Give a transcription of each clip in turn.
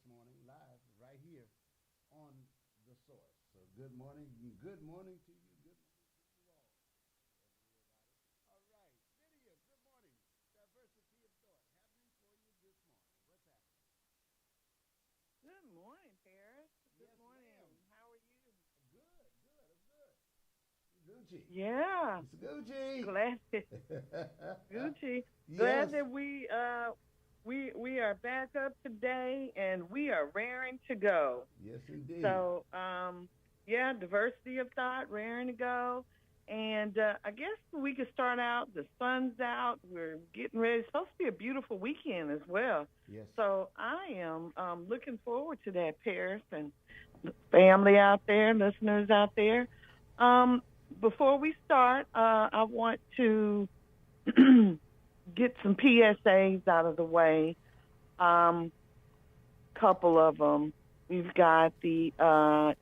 morning live right here on the source. So good morning to you. Good morning to you. Good morning to you all. All right, Lydia. Good morning. Diversity of thought happening for you this morning. What's happening? Good morning, Paris. Good Yes, morning. ma'am. How are you? Good, good. I'm good. Gucci. Yeah, It's Gucci. glad Gucci. Yes. Glad that we are back up today and we are raring to go. Yes, indeed. So yeah, diversity of thought, raring to go. And I guess we could start out. The sun's out. We're getting ready. It's supposed to be a beautiful weekend as well. Yes. So I am looking forward to that, Paris, and family out there, listeners out there. Um, Before we start, I want to get some PSAs out of the way. Um, Couple of them. We've got the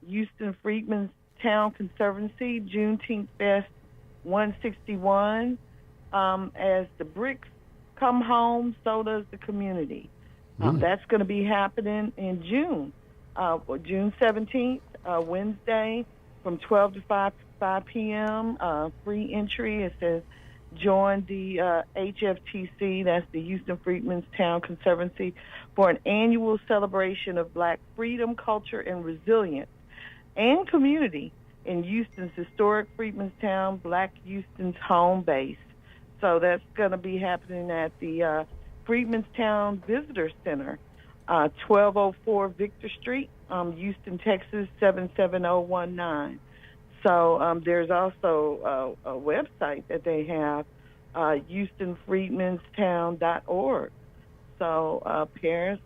Houston Freedmen's Town Conservancy Juneteenth Fest 161. As the bricks come home, so does the community. Mm. That's going to be happening in June, June 17th, Wednesday, from 12 to 5 p.m. Free entry. It says join the HFTC, that's the Houston Freedmen's Town Conservancy, for an annual celebration of Black freedom, culture, and resilience and community in Houston's historic Freedmanstown, Black Houston's home base. So that's going to be happening at the Freedmanstown Visitor Center, 1204 Victor Street, Houston, Texas, 77019. So there's also a website that they have, HoustonFreedmanstown.org. So Paris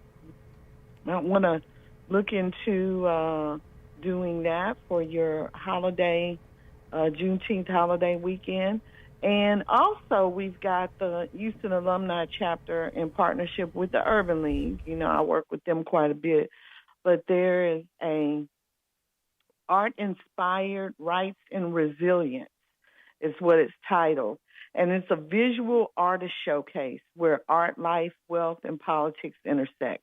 might want to look into doing that for your holiday, Juneteenth holiday weekend. And also, we've got the Houston Alumni Chapter in partnership with the Urban League. You know, I work with them quite a bit, but there is a art inspired rights and resilience is what it's titled. And it's a visual artist showcase where art, life, wealth, and politics intersect.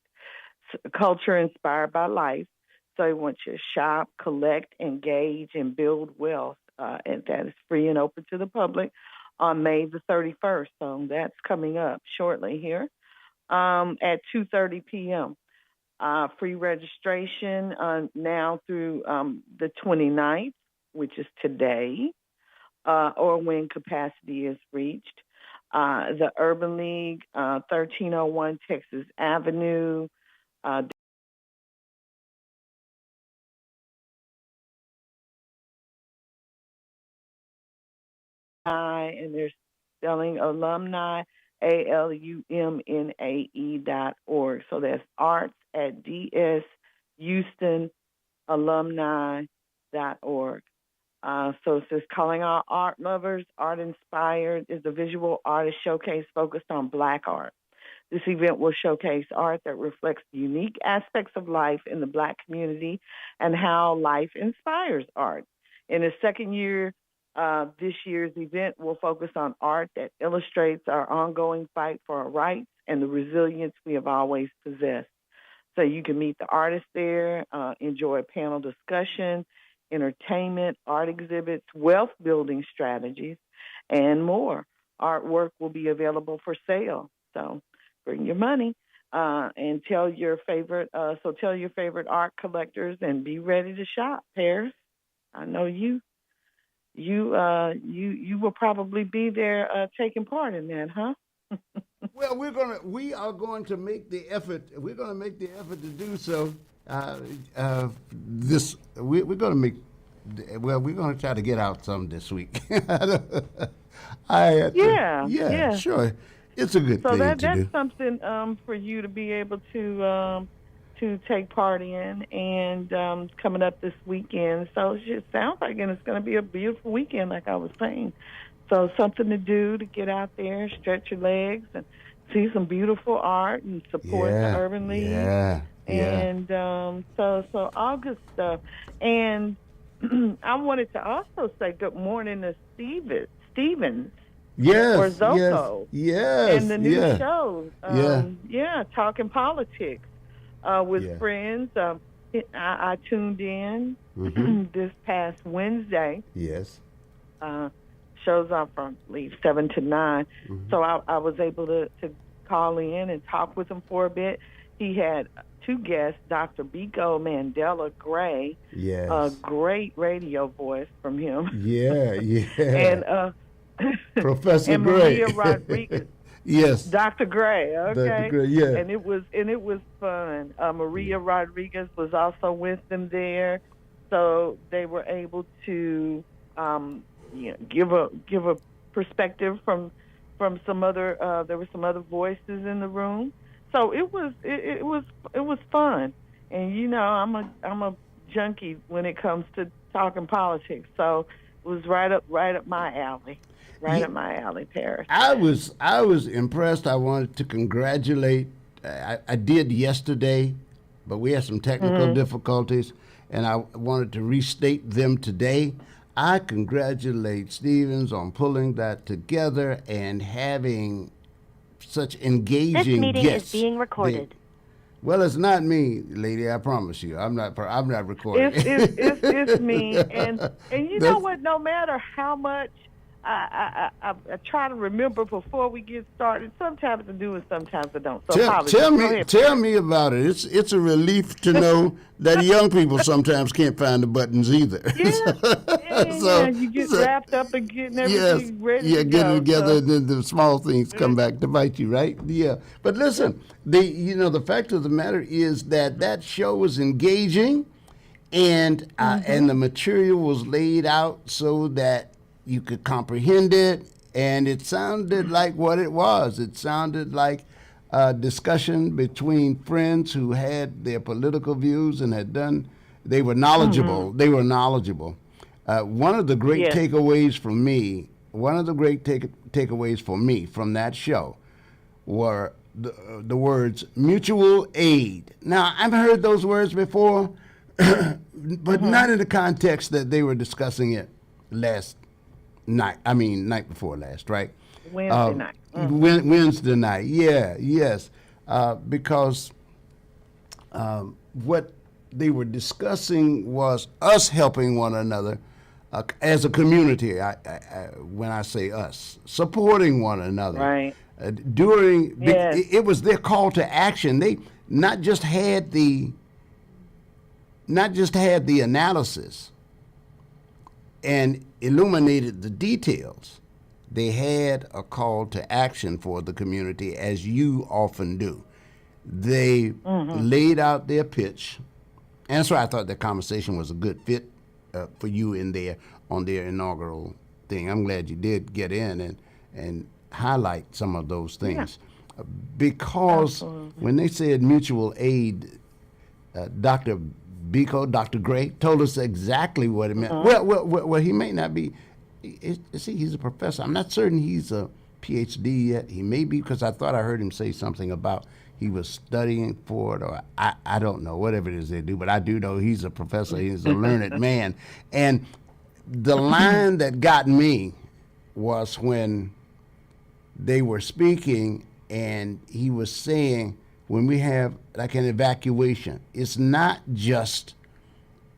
Culture inspired by life. So I want you to shop, collect, engage, and build wealth. And that is free and open to the public on May the 31st. So that's coming up shortly here at 2:30 p.m. Free registration now through the 29th, which is today, or when capacity is reached. The Urban League, 1301 Texas Avenue. Uh, and they're spelling alumni, ALUMNAE.org. So that's arts at dshoustonalumni.org. So it says, calling all art lovers, art inspired is a visual artist showcase focused on Black art. This event will showcase art that reflects the unique aspects of life in the Black community and how life inspires art. In its second year, this year's event will focus on art that illustrates our ongoing fight for our rights and the resilience we have always possessed. So you can meet the artists there, enjoy a panel discussion, entertainment, art exhibits, wealth building strategies, and more. Artwork will be available for sale. So bring your money and tell your favorite. So tell your favorite art collectors and be ready to shop. Paris, I know you will probably be there taking part in that, huh? Well, we are going to make the effort. We're going to make the effort to do so. We're going to make. Well, we're going to try to get out some this week. Yeah, Yeah, yeah. sure. It's a good So thing to that's do. something for you to be able to take part in, and coming up this weekend. So it just sounds like, and it's going to be a beautiful weekend, like I was saying. So something to do to get out there, stretch your legs, and see some beautiful art and support the Yeah, Urban League. yeah, yeah. And so all good stuff. And I wanted to also say good morning to Stevens or Yes, yes, Zoko and yes, the new yeah, show. yeah. Yeah, talking politics. with Yeah. friends. I tuned in Mm-hmm. this past Wednesday. Yes. Uh, shows up from I believe 7 to 9, Mm-hmm. so I was able to call in and talk with him for a bit. He had two guests, Dr. Biko Mandela Gray, a Yes. great radio voice from him, Yeah. Yeah. and Professor and Gray. Maria Rodriguez. Yes. Dr. Gray, Dr. okay, Gray. Yeah. and it was fun. Yeah. Maria Rodriguez was also with them there, so they were able to give a perspective from some other. There were some other voices in the room, so it was fun. And I'm a junkie when it comes to talking politics, so it was right up my alley. Right Yeah. up my alley, Paris. I was impressed. I wanted to congratulate. I did yesterday, but we had some technical difficulties, and I wanted to restate them today. I congratulate Stevens on pulling that together and having such engaging This meeting guests. is being recorded. Well, it's not me, lady. I promise you. I'm not recording. It's me, and you know That's- what? No matter how much I try to remember before we get started. Sometimes I do, and sometimes I don't. So apologies. Go ahead. tell me about it. It's a relief to know that young people sometimes can't find the buttons either. Yeah. You get wrapped up in getting everything ready. Yeah, to getting go, together, so. and then the small things come back to bite you, right? Yeah. But listen, the fact of the matter is that show was engaging, and and the material was laid out so that you could comprehend it, and it sounded like what it was. It sounded like a discussion between friends who had their political views and they were knowledgeable. They were knowledgeable. One of the great takeaways from me, takeaways for me from that show were the words mutual aid. Now, I've heard those words before, but not in the context that they were discussing it night before last, right? Wednesday night. Wednesday night, yes. Because what they were discussing was us helping one another as a community. When I say us, supporting one another. Right. It was their call to action. They not just had the analysis and illuminated the details. They had a call to action for the community, as you often do. They laid out their pitch, and that's why I thought that conversation was a good fit for you on their inaugural thing. I'm glad you did get in and highlight some of those things. Because when they said mutual aid, Dr. Dr. Gray, told us exactly what it meant. Well, he may not be. See, he's a professor. I'm not certain he's a PhD yet. He may be, because I thought I heard him say something about he was studying for it, or I don't know, whatever it is they do. But I do know he's a professor. He's a learned man. And the line that got me was when they were speaking, and he was saying, when we have like an evacuation, it's not just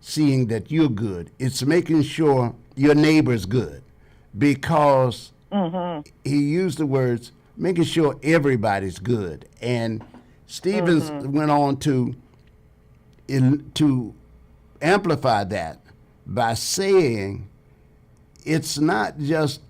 seeing that you're good. It's making sure your neighbor's good, because he used the words, making sure everybody's good. And Stevens went on to amplify that by saying it's not just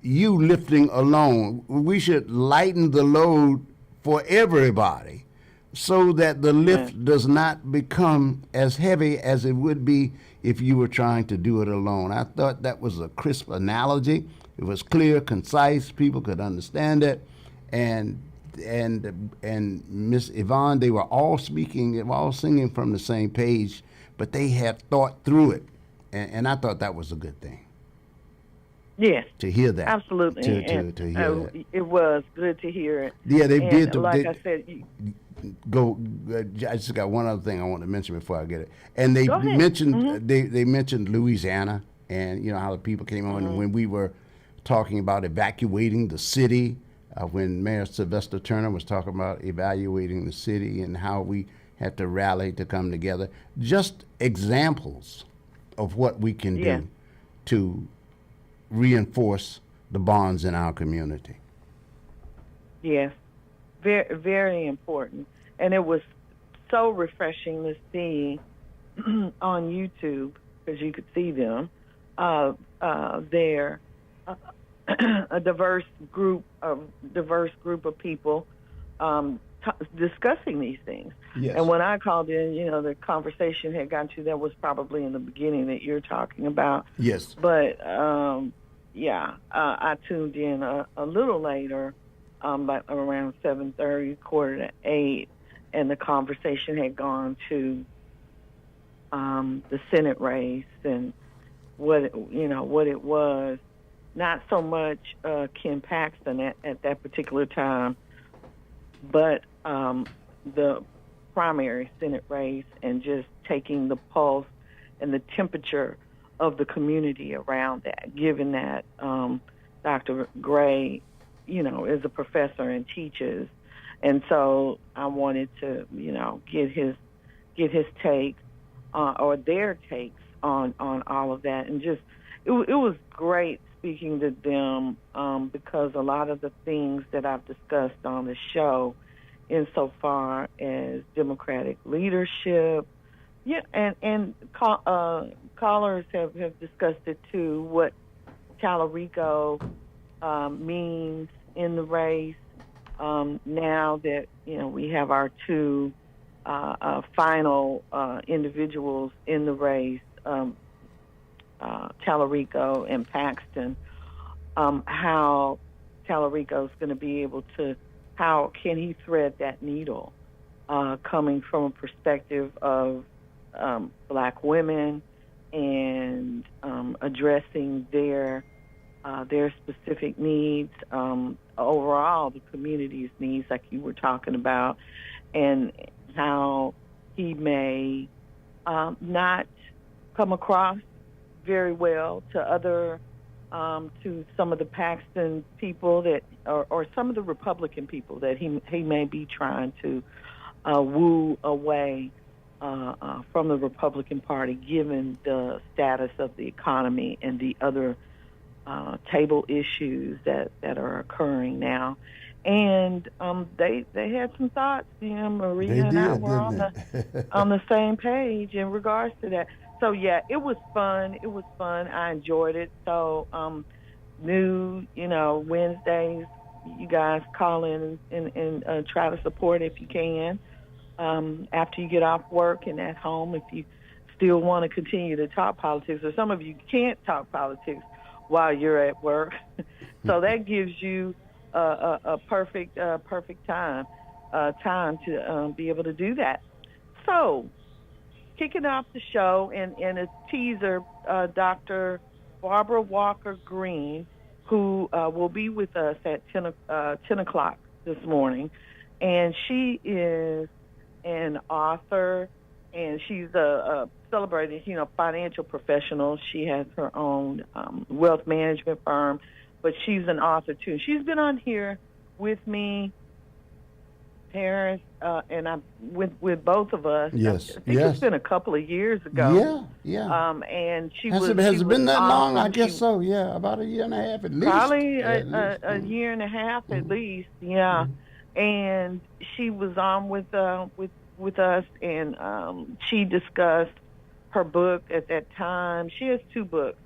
you lifting alone. We should lighten the load for everybody, so that the lift does not become as heavy as it would be if you were trying to do it alone. I thought that was a crisp analogy. It was clear, concise. People could understand it. And Miss Yvonne, they were all speaking, they were all singing from the same page, but they had thought through it. And I thought that was a good thing. Yes. To hear that. Absolutely. To hear that. It was good to hear it. Yeah, they did. I said, I just got one other thing I want to mention before I get it. And they Go ahead. mentioned they mentioned Louisiana, and you know how the people came on when we were talking about evacuating the city. When Mayor Sylvester Turner was talking about evaluating the city and how we have to rally to come together. Just examples of what we can do to reinforce the bonds in our community. Yes, very, very important. And it was so refreshing to see on YouTube, because you could see them there, a diverse group of people discussing these things. Yes. And when I called in, the conversation had gotten to, that was probably in the beginning that you're talking about. Yes. But I tuned in a little later, like around 7:30, 7:45, and the conversation had gone to the Senate race and what it was. Not so much Ken Paxton at that particular time, but the primary Senate race, and just taking the pulse and the temperature of the community around that, given that Dr. Gray, is a professor and teaches. And so I wanted to, get his takes or their takes on all of that. And just, it was great speaking to them because a lot of the things that I've discussed on the show, insofar as democratic leadership, and callers have discussed it too, what Talarico means in the race. Now that we have our two final individuals in the race, Talarico and Paxton, how Talarico is going to be able to, how can he thread that needle, coming from a perspective of Black women and addressing their specific needs, overall the community's needs, like you were talking about, and how he may not come across very well to other to some of the Paxton people that, or some of the Republican people that he may be trying to woo away from the Republican Party, given the status of the economy and the other table issues that are occurring now. And they had some thoughts. Maria and I were on the same page in regards to that. So yeah, it was fun. I enjoyed it. So Wednesdays, you guys call in and try to support if you can. After you get off work and at home, if you still want to continue to talk politics, or some of you can't talk politics while you're at work, so that gives you a perfect time to be able to do that. So, kicking off the show, and a teaser, Dr. Barbara Walker Green, who will be with us at 10 o'clock this morning, and she is an author, and she's a celebrated, financial professional. She has her own wealth management firm, but she's an author too. She's been on here with me, Paris, and I with both of us. Yes, I think it's been a couple of years ago. Yeah. And has it been that long? I guess so. Yeah, about a year and a half at least. Probably a year and a half at least. Yeah. Mm-hmm. And she was on with us, and she discussed her book at that time. She has two books,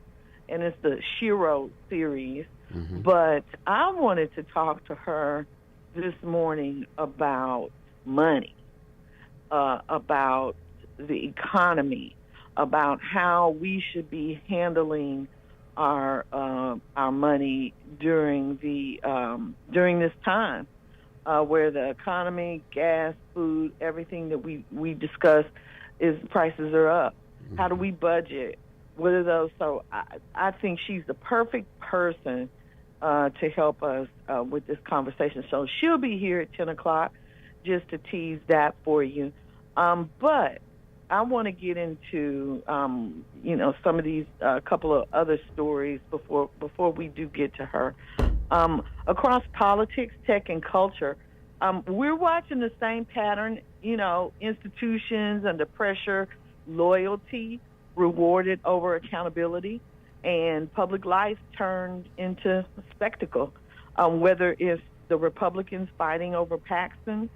and it's the Shiro series. Mm-hmm. But I wanted to talk to her this morning about money, about the economy, about how we should be handling our money during this time, where the economy, gas, food, everything that we discuss, is prices are up. Mm-hmm. How do we budget? What are those? So I think she's the perfect person to help us with this conversation. So she'll be here at 10 o'clock just to tease that for you. But I want to get into, some of these couple of other stories before we do get to her. Across politics, tech, and culture, We're watching the same pattern, institutions under pressure, loyalty rewarded over accountability, and public life turned into spectacle. Whether it's the Republicans fighting over Paxton,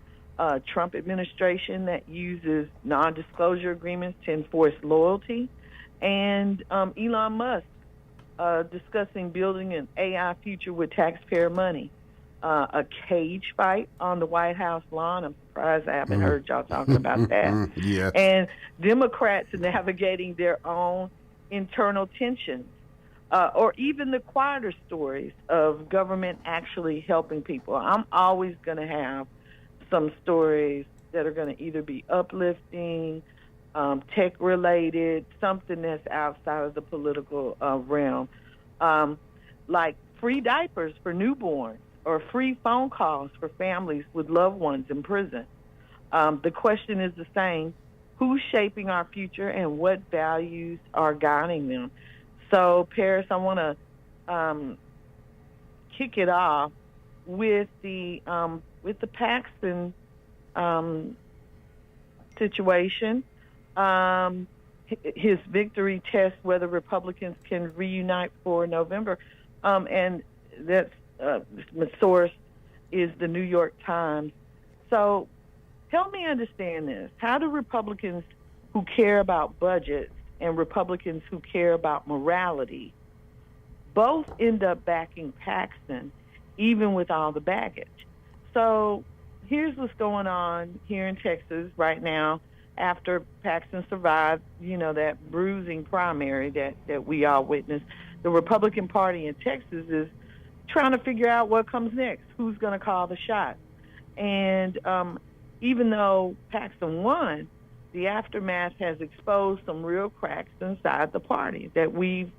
Trump administration that uses non-disclosure agreements to enforce loyalty, and Elon Musk discussing building an AI future with taxpayer money. A cage fight on the White House lawn. I'm surprised I haven't heard y'all talking about that. Yeah. And Democrats navigating their own internal tensions, or even the quieter stories of government actually helping people. I'm always going to have some stories that are going to either be uplifting, tech-related, something that's outside of the political realm, like free diapers for newborns or free phone calls for families with loved ones in prison. The question is the same: who's shaping our future and what values are guiding them? So, Paris, I want to kick it off with the Paxton situation. His victory tests whether Republicans can reunite for November, and that's the source is the New York Times. So help me understand this. How do Republicans who care about budgets and Republicans who care about morality both end up backing Paxton, even with all the baggage? So here's what's going on here in Texas right now after Paxton survived, that bruising primary that we all witnessed. The Republican Party in Texas is trying to figure out what comes next, who's going to call the shot. And even though Paxton won, the aftermath has exposed some real cracks inside the party that we've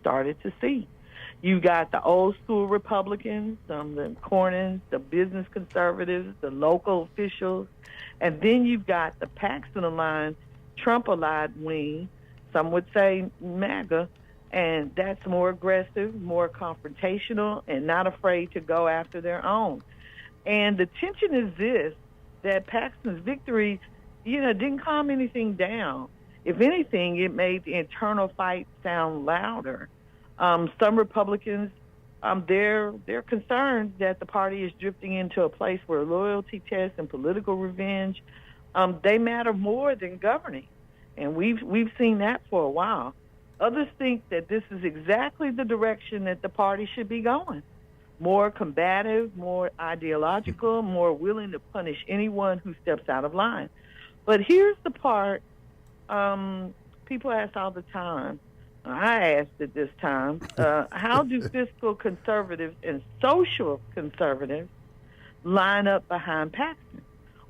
started to see. You got the old school Republicans, the Cornyn's, the business conservatives, the local officials, and then you've got the Paxton-aligned, Trump-aligned wing, some would say MAGA, and that's more aggressive, more confrontational, and not afraid to go after their own. And the tension is this, that Paxton's victory, didn't calm anything down. If anything, it made the internal fight sound louder. Some Republicans, they're concerned that the party is drifting into a place where loyalty tests and political revenge, they matter more than governing. And we've seen that for a while. Others think that this is exactly the direction that the party should be going. More combative, more ideological, more willing to punish anyone who steps out of line. But here's the part people ask all the time. I asked it this time. How do fiscal conservatives and social conservatives line up behind Paxton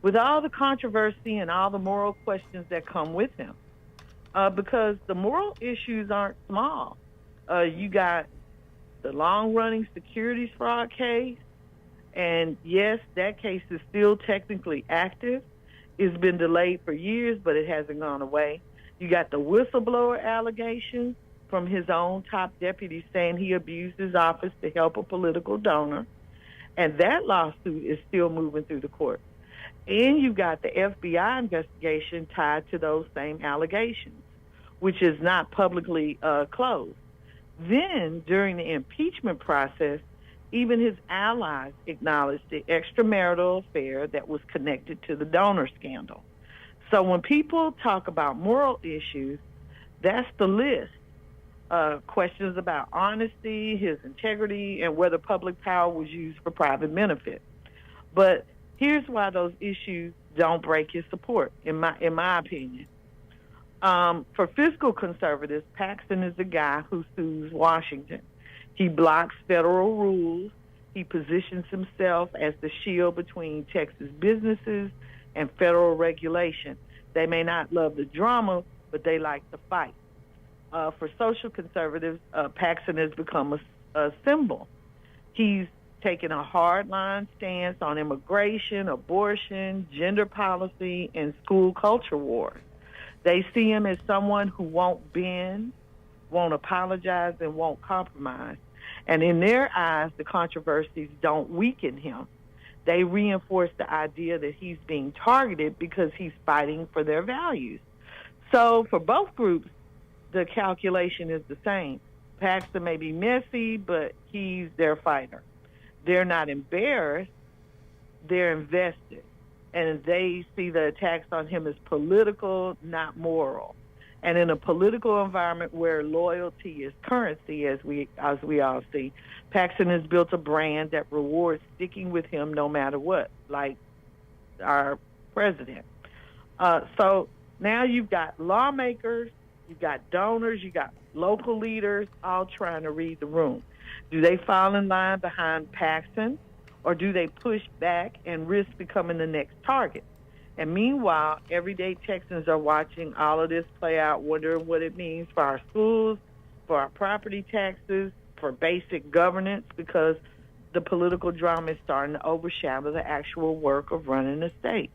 with all the controversy and all the moral questions that come with him? Because the moral issues aren't small. You got the long-running securities fraud case, and yes, that case is still technically active. It's been delayed for years, but it hasn't gone away. You got the whistleblower allegations from his own top deputy saying he abused his office to help a political donor, and that lawsuit is still moving through the court. And you've got the FBI investigation tied to those same allegations, which is not publicly closed. Then, during the impeachment process, even his allies acknowledged the extramarital affair that was connected to the donor scandal. So when people talk about moral issues, that's the list. Questions about honesty, his integrity, and whether public power was used for private benefit. But here's why those issues don't break his support, in my opinion. For fiscal conservatives, Paxton is the guy who sues Washington. He blocks federal rules. He positions himself as the shield between Texas businesses and federal regulation. They may not love the drama, but they like the fight. For social conservatives, Paxton has become a symbol. He's taken a hardline stance on immigration, abortion, gender policy, and school culture wars. They see him as someone who won't bend, won't apologize, and won't compromise. And in their eyes, the controversies don't weaken him. they reinforce the idea that he's being targeted because he's fighting for their values. So for both groups, the calculation is the same. Paxton may be messy, but he's their fighter. They're not embarrassed, they're invested. And they see the attacks on him as political, not moral. And in a political environment where loyalty is currency, as we all see, Paxton has built a brand that rewards sticking with him no matter what, like our president. So now you've got lawmakers, you've got donors, you've got local leaders all trying to read the room. Do they fall in line behind Paxton, or do they push back and risk becoming the next target? And meanwhile, everyday Texans are watching all of this play out, wondering what it means for our schools, for our property taxes, for basic governance, because the political drama is starting to overshadow the actual work of running the state.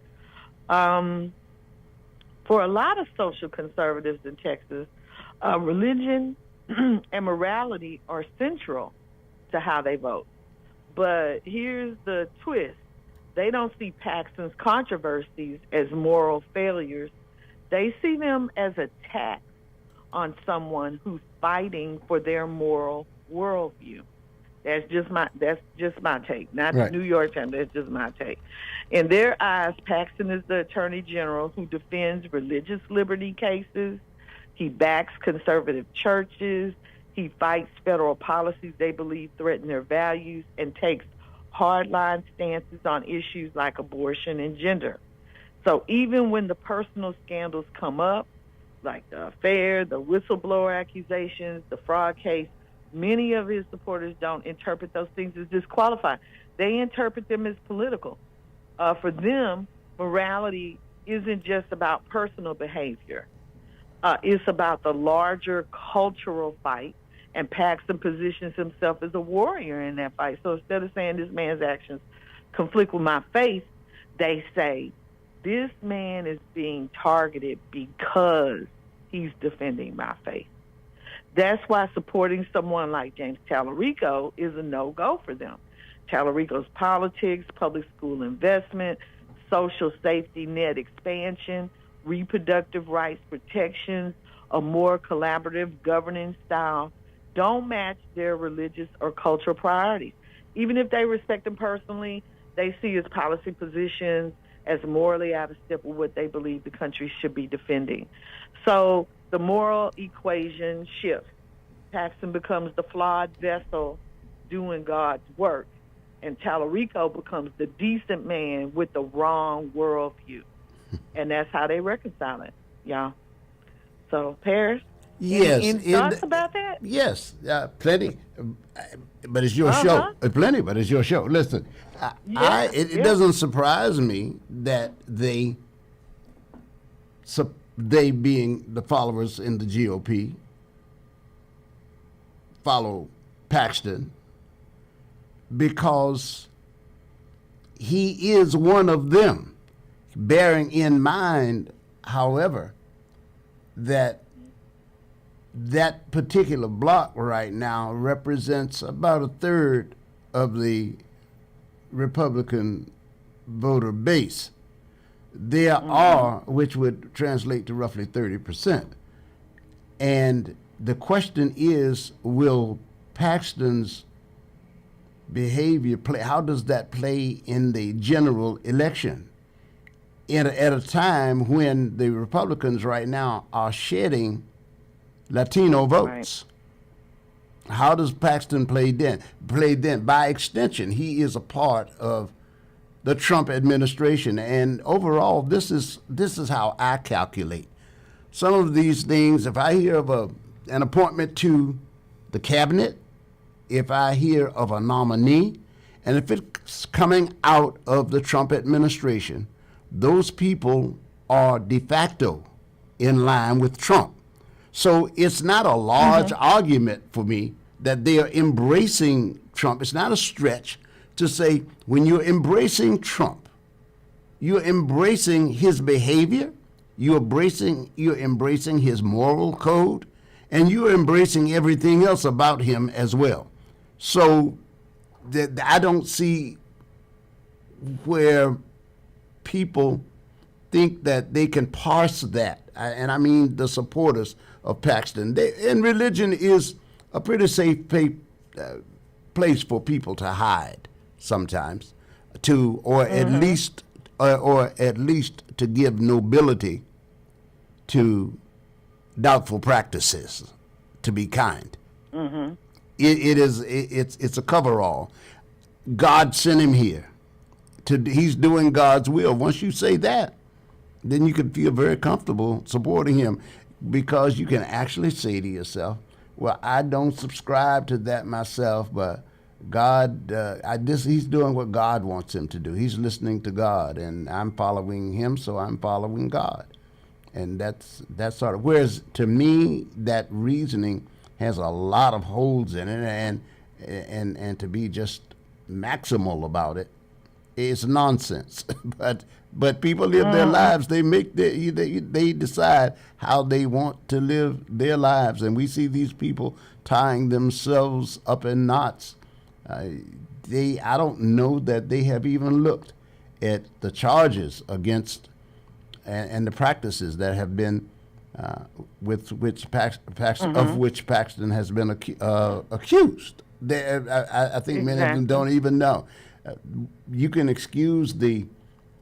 For a lot of social conservatives in Texas, religion and morality are central to how they vote. But here's the twist. They don't see Paxton's controversies as moral failures. They see them as attacks on someone who's fighting for their moral worldview. That's just my take. Not right. The New York Times. That's just my take. In their eyes, Paxton is the attorney general who defends religious liberty cases. He backs conservative churches. He fights federal policies they believe threaten their values and takes hardline stances on issues like abortion and gender. So even when the personal scandals come up, like the affair, the whistleblower accusations, the fraud case, many of his supporters don't interpret those things as disqualifying. They interpret them as political. For them, morality isn't just about personal behavior. It's about the larger cultural fight, and Paxton positions himself as a warrior in that fight. So instead of saying this man's actions conflict with my faith, they say this man is being targeted because he's defending my faith. That's why supporting someone like James Tallarico is a no-go for them. Tallarico's politics, public school investment, social safety net expansion, reproductive rights protections, a more collaborative governing style don't match their religious or cultural priorities. Even if they respect him personally, they see his policy positions as morally out of step with what they believe the country should be defending. So the moral equation shifts. Paxton becomes the flawed vessel doing God's work, and Tallarico becomes the decent man with the wrong worldview. And that's how they reconcile it, y'all. So, Paris? Yes. Any thoughts about that? Yes, plenty. But it's your show. Plenty, but it's your show. Listen, it doesn't surprise me that they being the followers in the GOP, follow Paxton, because he is one of them, bearing in mind, however, that particular block right now represents about a third of the Republican voter base. There are, which would translate to roughly 30%. And the question is, will Paxton's behavior play, how does that play in the general election? At a time when the Republicans right now are shedding Latino votes. Right. How does Paxton play then? By extension, he is a part of the Trump administration. And overall, this is how I calculate. Some of these things, if I hear of an appointment to the cabinet, if I hear of a nominee, and if it's coming out of the Trump administration, those people are de facto in line with Trump. So it's not a large argument for me that they are embracing Trump. It's not a stretch to say when you're embracing Trump, you're embracing his behavior, you're embracing his moral code, and you're embracing everything else about him as well. So I don't see where people think that they can parse that, and I mean the supporters of Paxton. And religion is a pretty safe place for people to hide sometimes, or at least to give nobility to doubtful practices, to be kind. Mm-hmm. It's a coverall. God sent him here. He's doing God's will. Once you say that, then you can feel very comfortable supporting him, because you can actually say to yourself, well, I don't subscribe to that myself, but God, he's doing what God wants him to do. He's listening to God, and I'm following him, so I'm following God. And that's sort of, whereas to me, that reasoning has a lot of holes in it, and to be just maximal about it, it's nonsense. but people live their lives. They decide how they want to live their lives, and we see these people tying themselves up in knots. I don't know that they have even looked at the charges against and the practices that have been with which of which Paxton has been accused. I think many of them don't even know. You can excuse the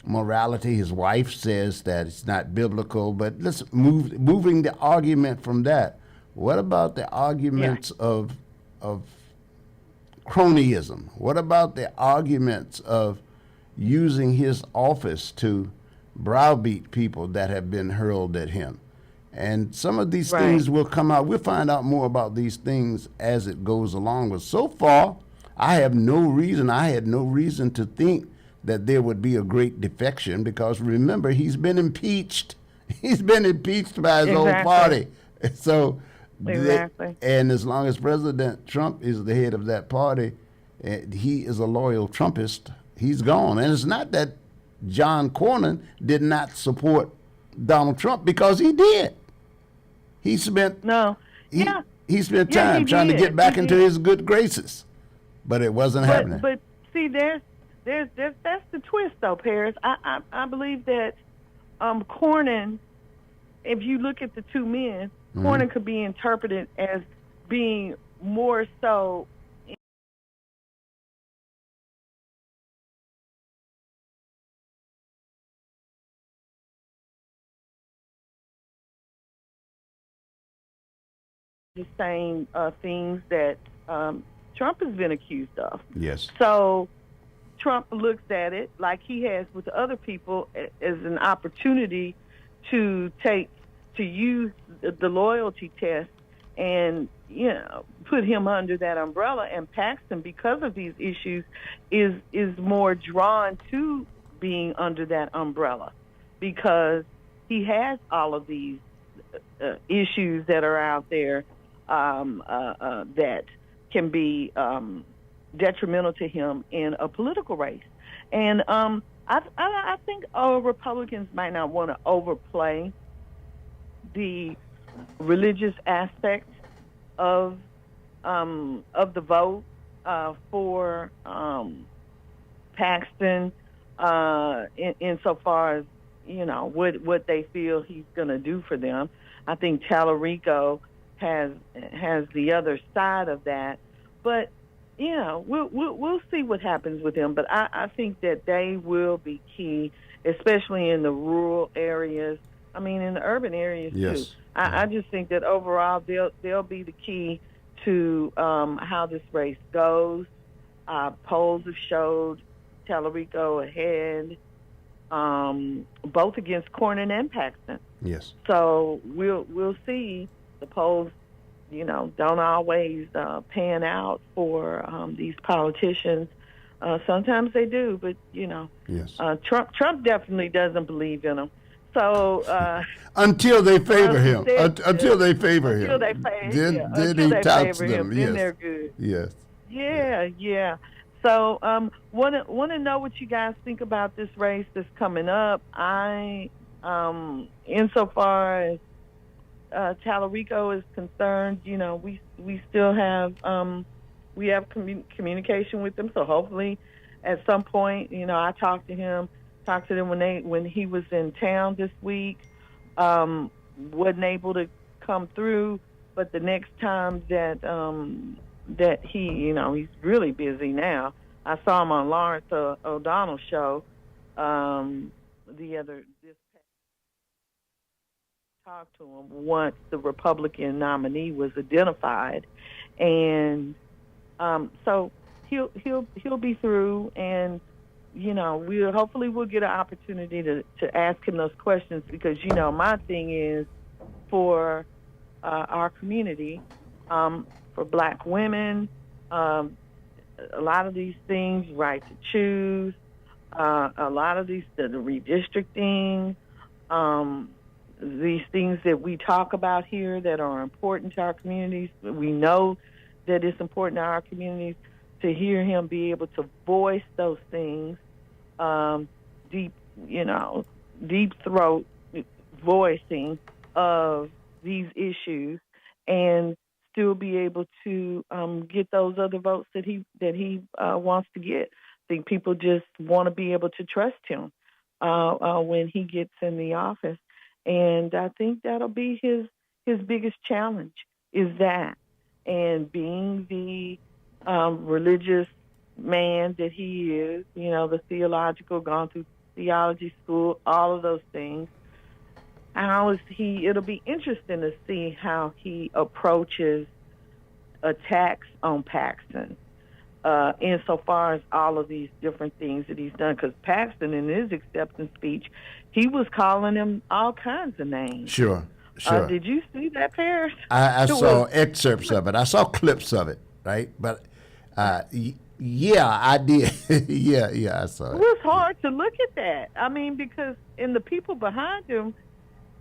morality. His wife says that it's not biblical, but let's moving the argument from that. What about the arguments of cronyism? What about the arguments of using his office to browbeat people that have been hurled at him? And some of these things will come out. We'll find out more about these things as it goes along. But so far, I had no reason to think that there would be a great defection, because remember, he's been impeached. He's been impeached by his own party. So, and as long as President Trump is the head of that party, he is a loyal Trumpist. He's gone. And it's not that John Cornyn did not support Donald Trump, because he did. He spent he spent time trying to get back into his good graces, but it wasn't happening. But see, that's the twist, though, Paris. I believe that Cornyn, if you look at the two men, Cornyn could be interpreted as being more so the same things that Trump has been accused of. Yes. So Trump looks at it like he has with other people as an opportunity to use the loyalty test and put him under that umbrella. And Paxton, because of these issues, is more drawn to being under that umbrella, because he has all of these issues that are out there that can be detrimental to him in a political race. And I think Republicans might not want to overplay the religious aspect of the vote for Paxton, insofar as what they feel he's going to do for them. I think Tallarico has the other side of that, but we'll see what happens with them. But I think that they will be key, especially in the rural areas. I mean, in the urban areas too. I just think that overall they'll be the key to how this race goes. Polls have showed Tallarico ahead, both against Cornyn and Paxton. Yes. So we'll see. The polls, don't always pan out for these politicians. Sometimes they do, but yes. Trump definitely doesn't believe in them. So until they favor him, until they favor him, then he touts them. Then they're good. Yes. Yeah. So want to know what you guys think about this race that's coming up. I insofar as Tallarico is concerned, we still have we have communication with them, so hopefully at some point, I talked to them when he was in town this week. Wasn't able to come through, but the next time that he's really busy now. I saw him on Lawrence O'Donnell's show this talked to him once the Republican nominee was identified, and so he'll be through, and we'll get an opportunity to ask him those questions, because my thing is for our community, for Black women, a lot of these things, right to choose, a lot of these, the redistricting, these things that we talk about here that are important to our communities. We know that it's important to our communities. To hear him be able to voice those things, deep throat voicing of these issues, and still be able to get those other votes that he wants to get. I think people just want to be able to trust him when he gets in the office, and I think that'll be his biggest challenge, is that, and being the religious man that he is, the theological, gone through theology school, all of those things. It'll be interesting to see how he approaches attacks on Paxton, insofar as all of these different things that he's done. Because Paxton, in his acceptance speech, he was calling him all kinds of names. Sure. Did you see that, Paris? I saw excerpts of it. I saw clips of it, right? But yeah, I did. yeah, I saw it. It was hard to look at that. I mean, because in the people behind him,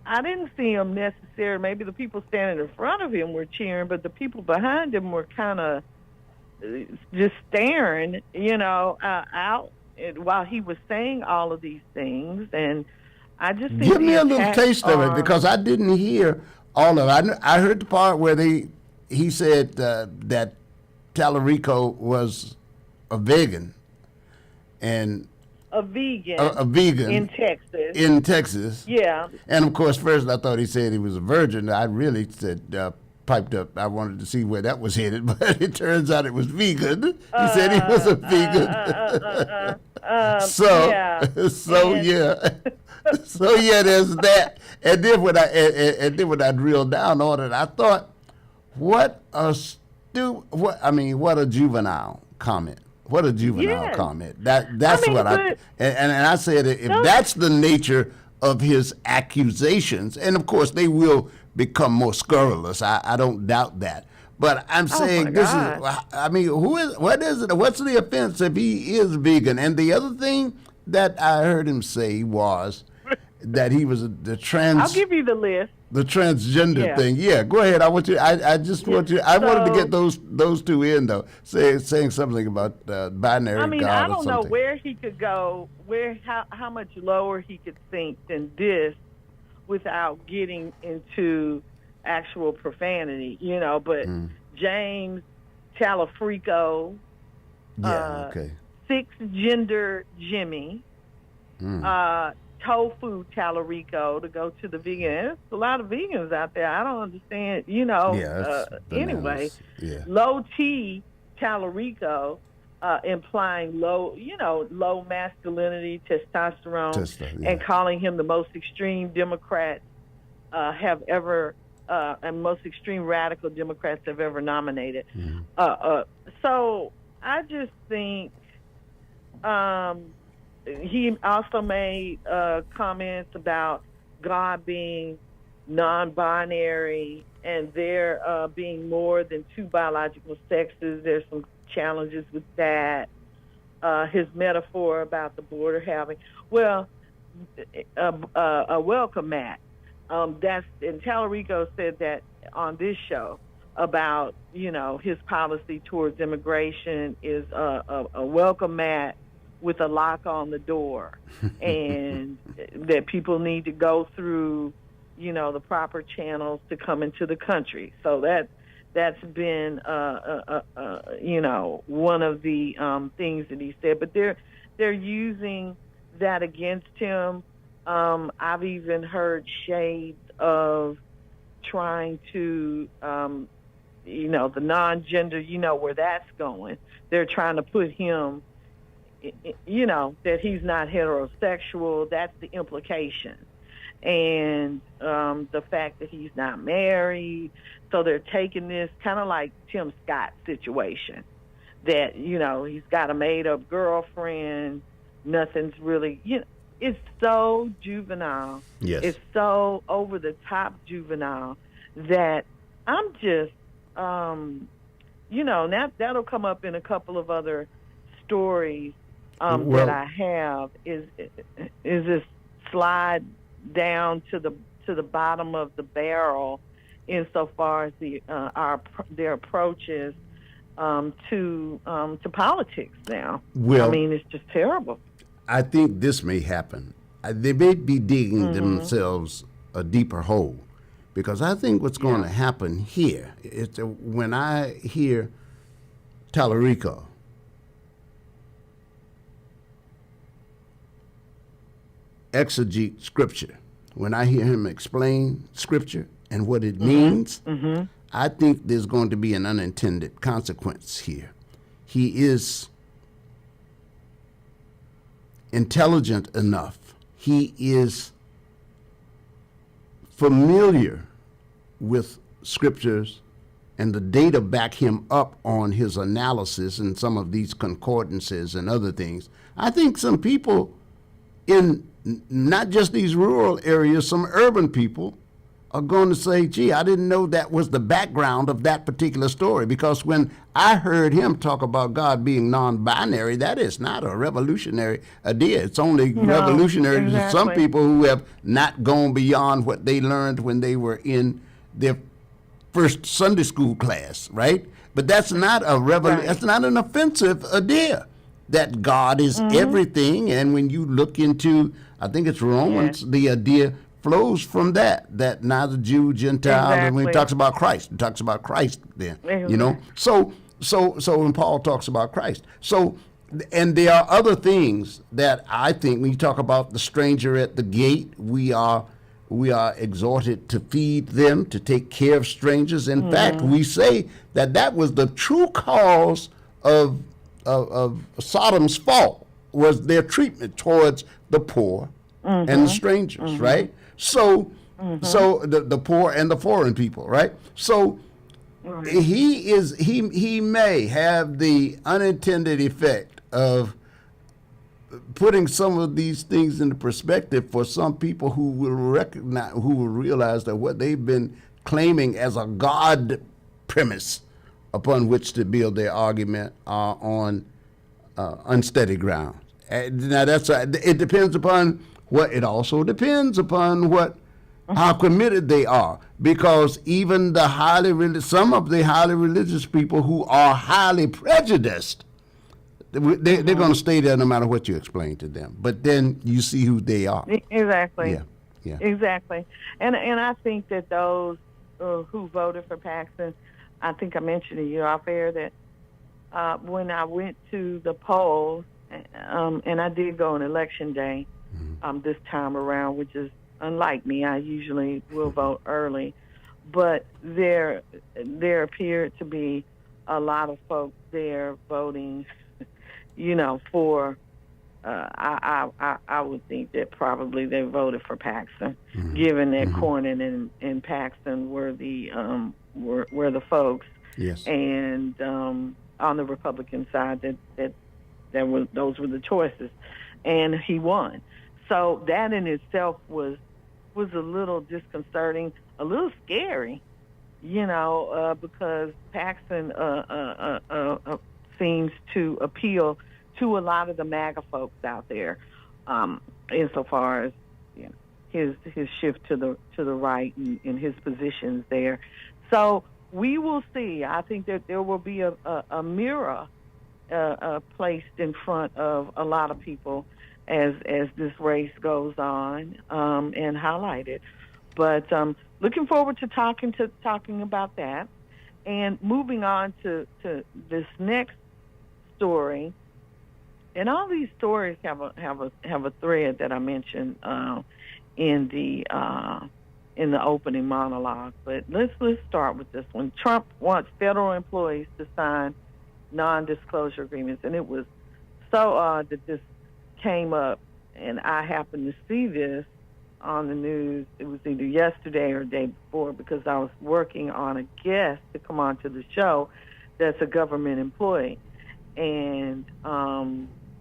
I didn't see him necessarily. Maybe the people standing in front of him were cheering, but the people behind him were kind of just staring, out while he was saying all of these things. And I just think give me a little taste of it, because I didn't hear all of it. I heard the part where he said that Tallarico was a vegan, and a vegan in Texas. Yeah. And of course, first I thought he said he was a virgin. I really said piped up. I wanted to see where that was headed, but it turns out it was vegan. He said he was a vegan. So yeah. There's that. And then when I drilled down on it, I thought, what a juvenile comment. What a juvenile comment. That's what I said, if that's the nature of his accusations, and of course they will become more scurrilous. I don't doubt that. But I'm saying what's the offense if he is vegan? And the other thing that I heard him say was that he was the trans. I'll give you the list. The transgender thing, go ahead. I wanted to get those two in though, saying something about binary. I mean, God I don't or something. know where he could go, how much lower he could sink than this, without getting into actual profanity, But James Talafrico, Six Gender Jimmy, Tofu Tallarico, to go to the vegan. There's a lot of vegans out there. I don't understand, anyway. Yeah. Low T Tallarico, implying low masculinity, testosterone, and calling him the most extreme Democrats have ever, and most extreme radical Democrats have ever nominated. So I just think he also made comments about God being non-binary and there being more than two biological sexes. There's some challenges with that. His metaphor about the border having, a welcome mat. And Tallarico said that on this show about, his policy towards immigration is a welcome mat with a lock on the door, and that people need to go through, the proper channels to come into the country. So that's been, one of the things that he said. But they're using that against him. I've even heard shades of trying to, the non-gender, where that's going. They're trying to put him, that he's not heterosexual. That's the implication. And the fact that he's not married. So they're taking this kind of like Tim Scott situation that, he's got a made-up girlfriend. Nothing's really, it's so juvenile. Yes. It's so over-the-top juvenile that I'm just, now that'll come up in a couple of other stories that I have is this slide down to the bottom of the barrel insofar as their approaches to politics now. Well, I mean, it's just terrible. I think this may happen. They may be digging themselves a deeper hole, because I think what's going to happen here is that when I hear Tallarico exegete Scripture, when I hear him explain Scripture and what it means, I think there's going to be an unintended consequence here. He is intelligent enough. He is familiar with Scriptures, and the data back him up on his analysis and some of these concordances and other things. I think some people in not just these rural areas, some urban people are going to say, gee, I didn't know that was the background of that particular story, because when I heard him talk about God being non-binary, that is not a revolutionary idea. It's only revolutionary to some people who have not gone beyond what they learned when they were in their first Sunday school class, right? But that's not a that's not an offensive idea, that God is everything. And when you look into, I think it's Romans, the idea flows from that neither Jew, Gentile, and when he talks about Christ, he talks about Christ then, So when Paul talks about Christ. So, and there are other things that I think when you talk about the stranger at the gate, we are exhorted to feed them, to take care of strangers. In fact, we say that was the true cause of Sodom's fall, was their treatment towards the poor and the strangers, right? So, so the poor and the foreign people, right? So he may have the unintended effect of putting some of these things into perspective for some people who will realize that what they've been claiming as a God premise upon which to build their argument are on unsteady ground. Now it depends upon what. It also depends upon how committed they are, because even some of the highly religious people who are highly prejudiced, they're going to stay there no matter what you explain to them. But then you see who they are. Exactly. Yeah. Exactly. And I think that those who voted for Paxton, I think I mentioned to you off air that when I went to the polls, and I did go on election day this time around, which is unlike me. I usually will vote early, but there appeared to be a lot of folks there voting, for. I would think that probably they voted for Paxton, given that Cornyn and Paxton were the folks. Yes. And on the Republican side, those were the choices, and he won. So that in itself was a little disconcerting, a little scary, because Paxton seems to appeal to a lot of the MAGA folks out there, insofar as his shift to the right and his positions there. So we will see. I think that there will be a mirror placed in front of a lot of people as this race goes on, and highlighted. But looking forward to talking about that. And moving on to this next story, and all these stories have a thread that I mentioned in the opening monologue. But let's start with this one. Trump wants federal employees to sign non-disclosure agreements, and it was so odd that this came up, and I happened to see this on the news. It was either yesterday or the day before, because I was working on a guest to come on to the show that's a government employee, and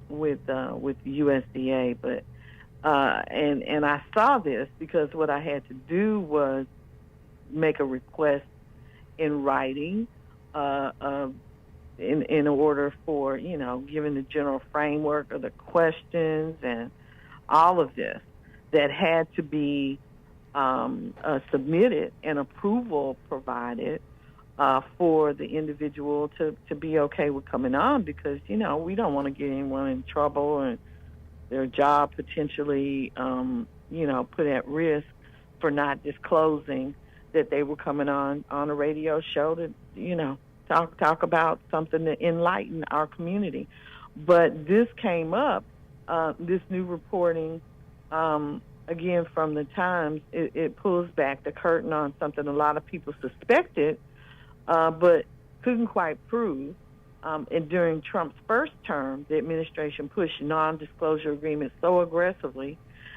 with USDA. But and I saw this because what I had to do was make a request in writing in order for, given the general framework of the questions and all of this that had to be submitted and approval provided for the individual to be okay with coming on, because, we don't want to get anyone in trouble and their job potentially, put at risk for not disclosing that they were coming on a radio show to, talk about something to enlighten our community. But this came up, this new reporting, again, from the Times. It pulls back the curtain on something a lot of people suspected, but couldn't quite prove. And during Trump's first term, the administration pushed non-disclosure agreements so aggressively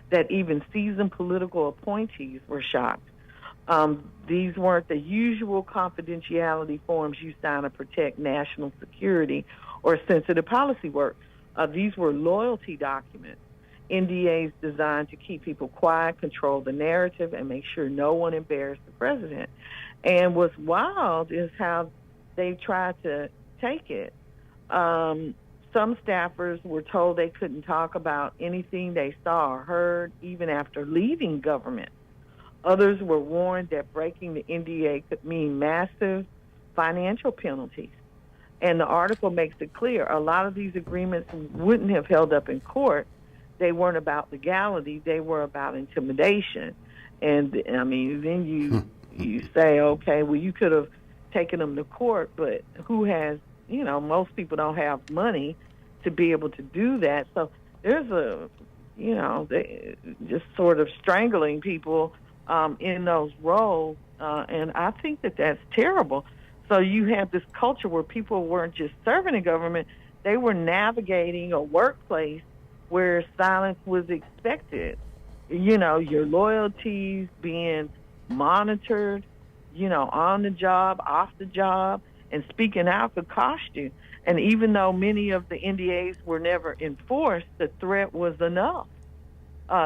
that even seasoned political appointees were shocked. These weren't the usual confidentiality forms you sign to protect national security or sensitive policy work. These were loyalty documents, NDAs designed to keep people quiet, control the narrative, and make sure no one embarrassed the president. And what's wild is how they tried to take it. Some staffers were told they couldn't talk about anything they saw or heard, even after leaving government. Others were warned that breaking the NDA could mean massive financial penalties. And the article makes it clear a lot of these agreements wouldn't have held up in court. They weren't about legality. They were about intimidation. And, I mean, then you say, okay, well, you could have taken them to court, but who has, most people don't have money to be able to do that. So there's they just sort of strangling people in those roles, and I think that that's terrible. So you have this culture where people weren't just serving the government, they were navigating a workplace where silence was expected. Your loyalties being monitored, on the job, off the job, and speaking out could cost you. And even though many of the NDAs were never enforced, the threat was enough.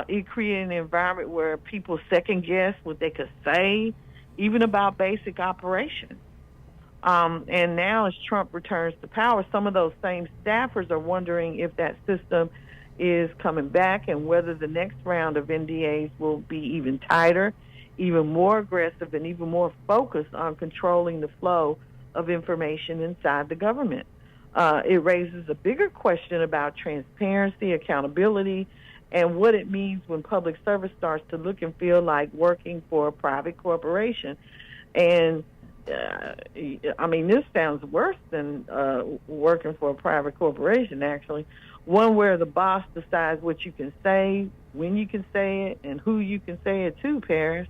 It created an environment where people second-guessed what they could say, even about basic operations. And now as Trump returns to power, some of those same staffers are wondering if that system is coming back and whether the next round of NDAs will be even tighter, even more aggressive, and even more focused on controlling the flow of information inside the government. It raises a bigger question about transparency, accountability, and what it means when public service starts to look and feel like working for a private corporation. And, this sounds worse than working for a private corporation, actually. One where the boss decides what you can say, when you can say it, and who you can say it to, Paris.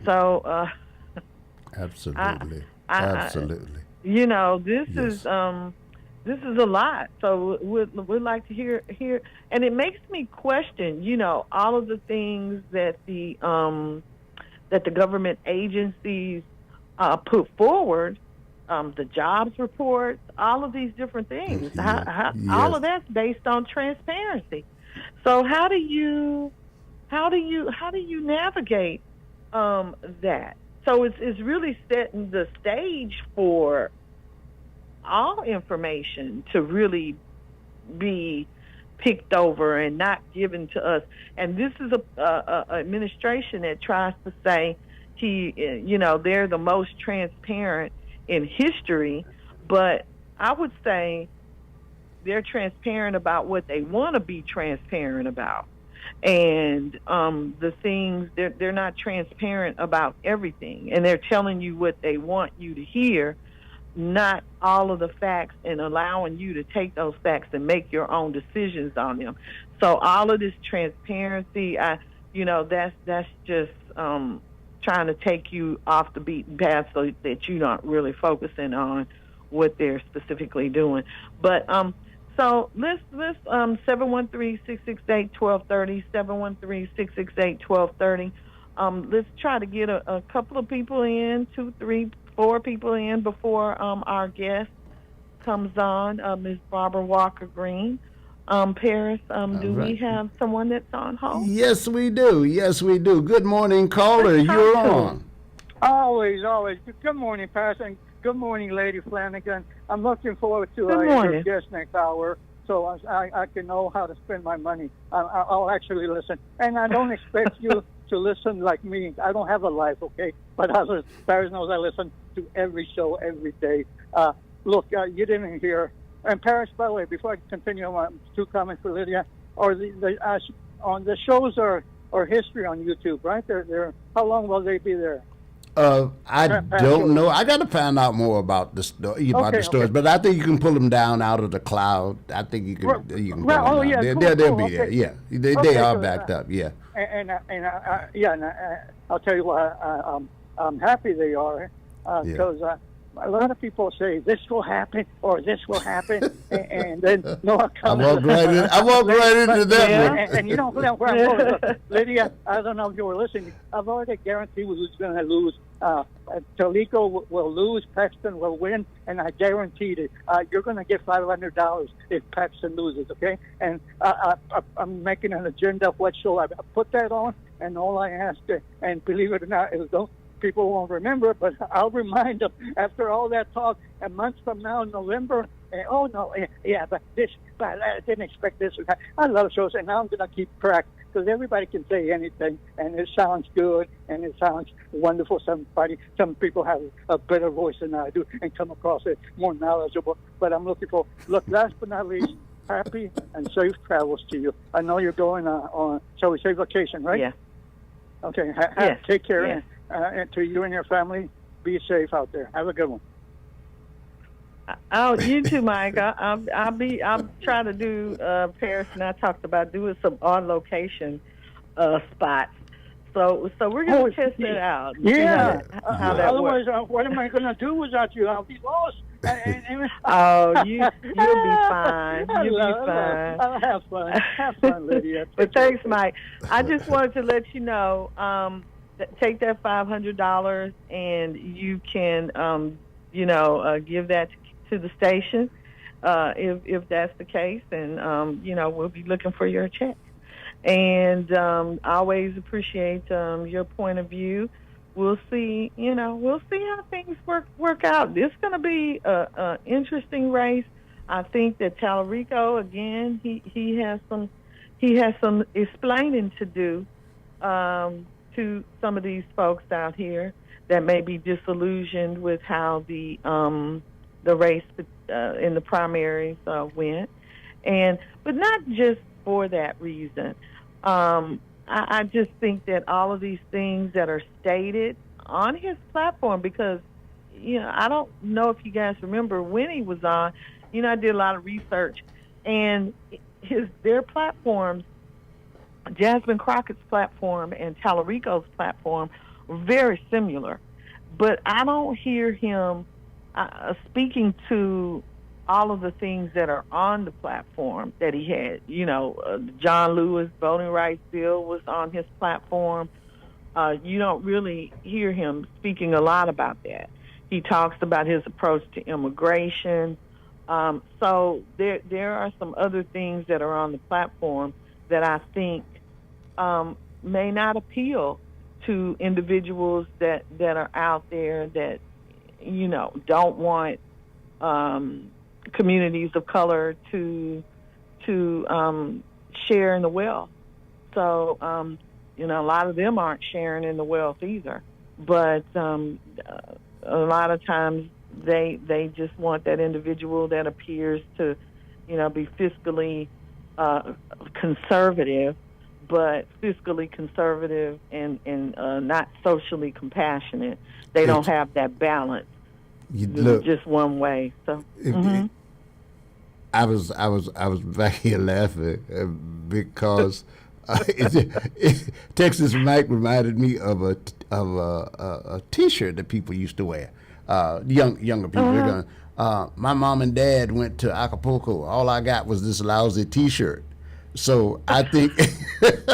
So, absolutely. Absolutely. Yes. This is a lot. So we'd like to hear, and it makes me question, all of the things that the government agencies put forward, the jobs reports, all of these different things. Yes. All of that's based on transparency. So how do you navigate that? So it's really setting the stage for all information to really be picked over and not given to us. And this is a administration that tries to say they're the most transparent in history, but I would say they're transparent about what they want to be transparent about. And the things, they're not transparent about everything, and they're telling you what they want you to hear, not all of the facts, and allowing you to take those facts and make your own decisions on them. So all of this transparency, that's just trying to take you off the beaten path so that you're not really focusing on what they're specifically doing. But so let's 713-668-1230, 713-668-1230. Let's try to get a couple of people in, 2, 3, 4 people in before our guest comes on, Ms. Barbara Walker Green. Paris, do we have someone that's on hold? Yes, we do. Yes, we do. Good morning, caller. You're on. Always. Good morning, Paris, and good morning, Lady Flanagan. I'm looking forward to your guest next hour, so I can know how to spend my money. I'll actually listen. And I don't expect you to listen like me. I don't have a life, okay? But Paris knows I listen to every show every day. Look, you didn't hear. And Paris, by the way, before I continue, I want 2 comments for Lydia. Or on the shows are history on YouTube, right? They're how long will they be there? I don't know. I got to find out more about the stories, but I think you can pull them down out of the cloud. I think you can. Pull them down. They'll be there. Yeah, they are backed up. Yeah. And I'll tell you what. I'm happy they are because. A lot of people say this will happen or this will happen, and then no one comes. I walk right into that one. And you don't know where I'm going. Lydia, I don't know if you were listening. I've already guaranteed who's going to lose. Toledo will lose, Paxton will win, and I guaranteed it. You're going to get $500 if Paxton loses, okay? And I'm making an agenda of what show I put that on, and all I ask, and believe it or not, is don't. People won't remember, but I'll remind them after all that talk, a month from now in November, but I didn't expect this. I love shows, and now I'm going to keep track because everybody can say anything, and it sounds good, and it sounds wonderful. Some people have a better voice than I do and come across it more knowledgeable, but I'm looking for, last but not least, happy and safe travels to you. I know you're going on, shall we say, vacation, right? Yeah. Okay, yes. Take care. Yes. And to you and your family, be safe out there. Have a good one. Oh, you too, Mike. I'll try to do. Paris and I talked about doing some on location spots. So we're gonna test it out. Yeah. How that otherwise, works. What am I gonna do without you? I'll be lost. You'll be fine. You'll be fine. I'll have fun. Have fun, Lydia. But thanks, Mike. I just wanted to let you know. Take that $500 and you can, give that to the station if that's the case, and we'll be looking for your check. And I always appreciate your point of view. We'll see. We'll see how things work out. This is going to be a interesting race. I think that Tallarico, again, he has some explaining to do. To some of these folks out here that may be disillusioned with how the race in the primaries went, but not just for that reason. I just think that all of these things that are stated on his platform, because I don't know if you guys remember when he was on. I did a lot of research, and their platforms. Jasmine Crockett's platform and Tallarico's platform were very similar, but I don't hear him speaking to all of the things that are on the platform that he had. John Lewis voting rights bill was on his platform. You don't really hear him speaking a lot about that. He talks about his approach to immigration. So there are some other things that are on the platform that I think may not appeal to individuals that are out there that don't want communities of color to share in the wealth. So a lot of them aren't sharing in the wealth either. But a lot of times they just want that individual that appears to be fiscally conservative, but fiscally conservative and not socially compassionate. They don't have that balance. Look, just one way. So I was back here laughing because Texas Mike reminded me of a T-shirt that people used to wear. Younger people. They're going, my mom and dad went to Acapulco. All I got was this lousy T-shirt. So I think with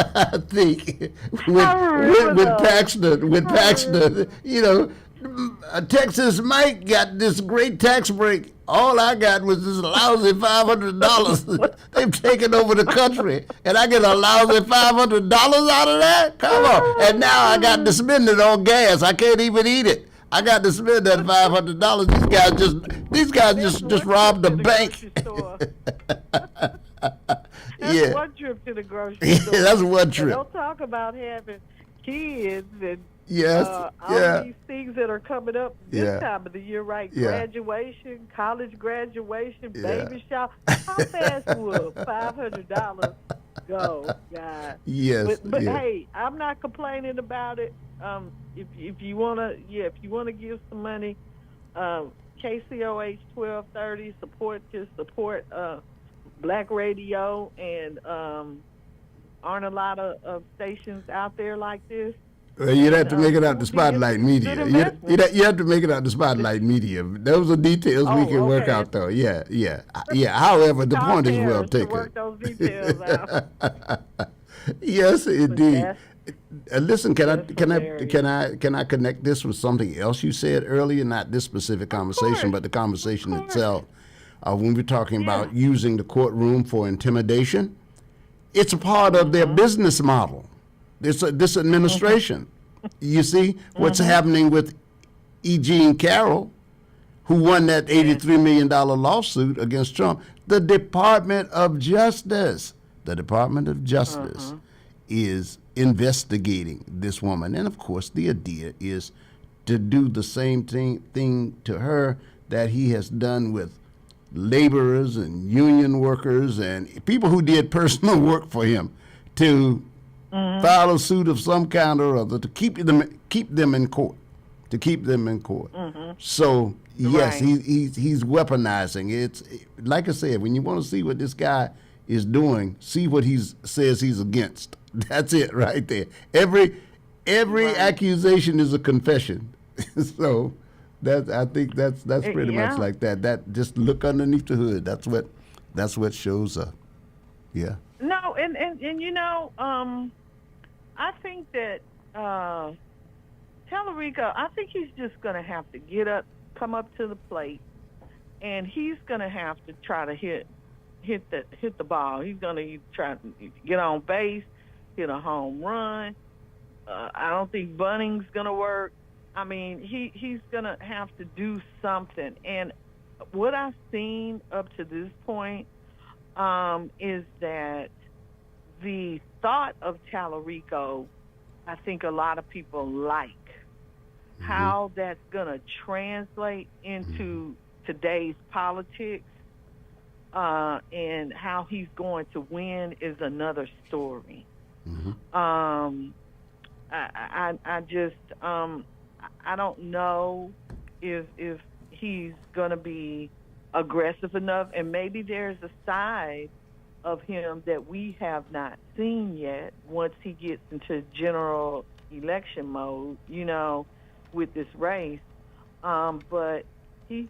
Paxton, Texas Mike got this great tax break. All I got was this lousy $500. They've taken over the country, and I get a lousy $500 out of that. Come on! And now I got to spend it on gas. I can't even eat it. I got to spend that $500. These guys just robbed the bank. That's one trip to the grocery store. That's one trip. Don't talk about having kids and all these things that are coming up this time of the year, right? Yeah. Graduation, college graduation, baby shower. How fast will $500 go, God? Yes. But hey, I'm not complaining about it. If you wanna give some money, KCOH 1230 support Black radio, and aren't a lot of stations out there like this. Well, you'd have to make it out the Spotlight Media. You have to make it out the Spotlight Media. Those are details we can work out, though. Yeah. However, the point is well taken. Work those details out. Yes, indeed. Listen, can I connect this with something else you said earlier? Not this specific conversation, but the conversation itself. When we're talking about using the courtroom for intimidation, it's a part of their business model. This administration. You see what's happening with E. Jean Carroll, who won that $83 million lawsuit against Trump. The Department of Justice is investigating this woman. And, of course, the idea is to do the same thing to her that he has done with laborers and union workers and people who did personal work for him, to file a suit of some kind or other to keep them in court. So yes, he's weaponizing. It's like I said, when you want to see what this guy is doing, see what he says he's against. That's it right there. Every accusation is a confession. So I think that's pretty much like that. That just look underneath the hood. That's what shows up. Yeah. No, and I think that Tallarico, I think he's just going to have to come up to the plate, and he's going to have to try to hit the ball. He's going to try to get on base, hit a home run. I don't think bunting's going to work. I mean, he's going to have to do something. And what I've seen up to this point is that the thought of Tallarico, I think a lot of people like. How that's going to translate into today's politics and how he's going to win is another story. I don't know if he's going to be aggressive enough, and maybe there's a side of him that we have not seen yet once he gets into general election mode, with this race. But he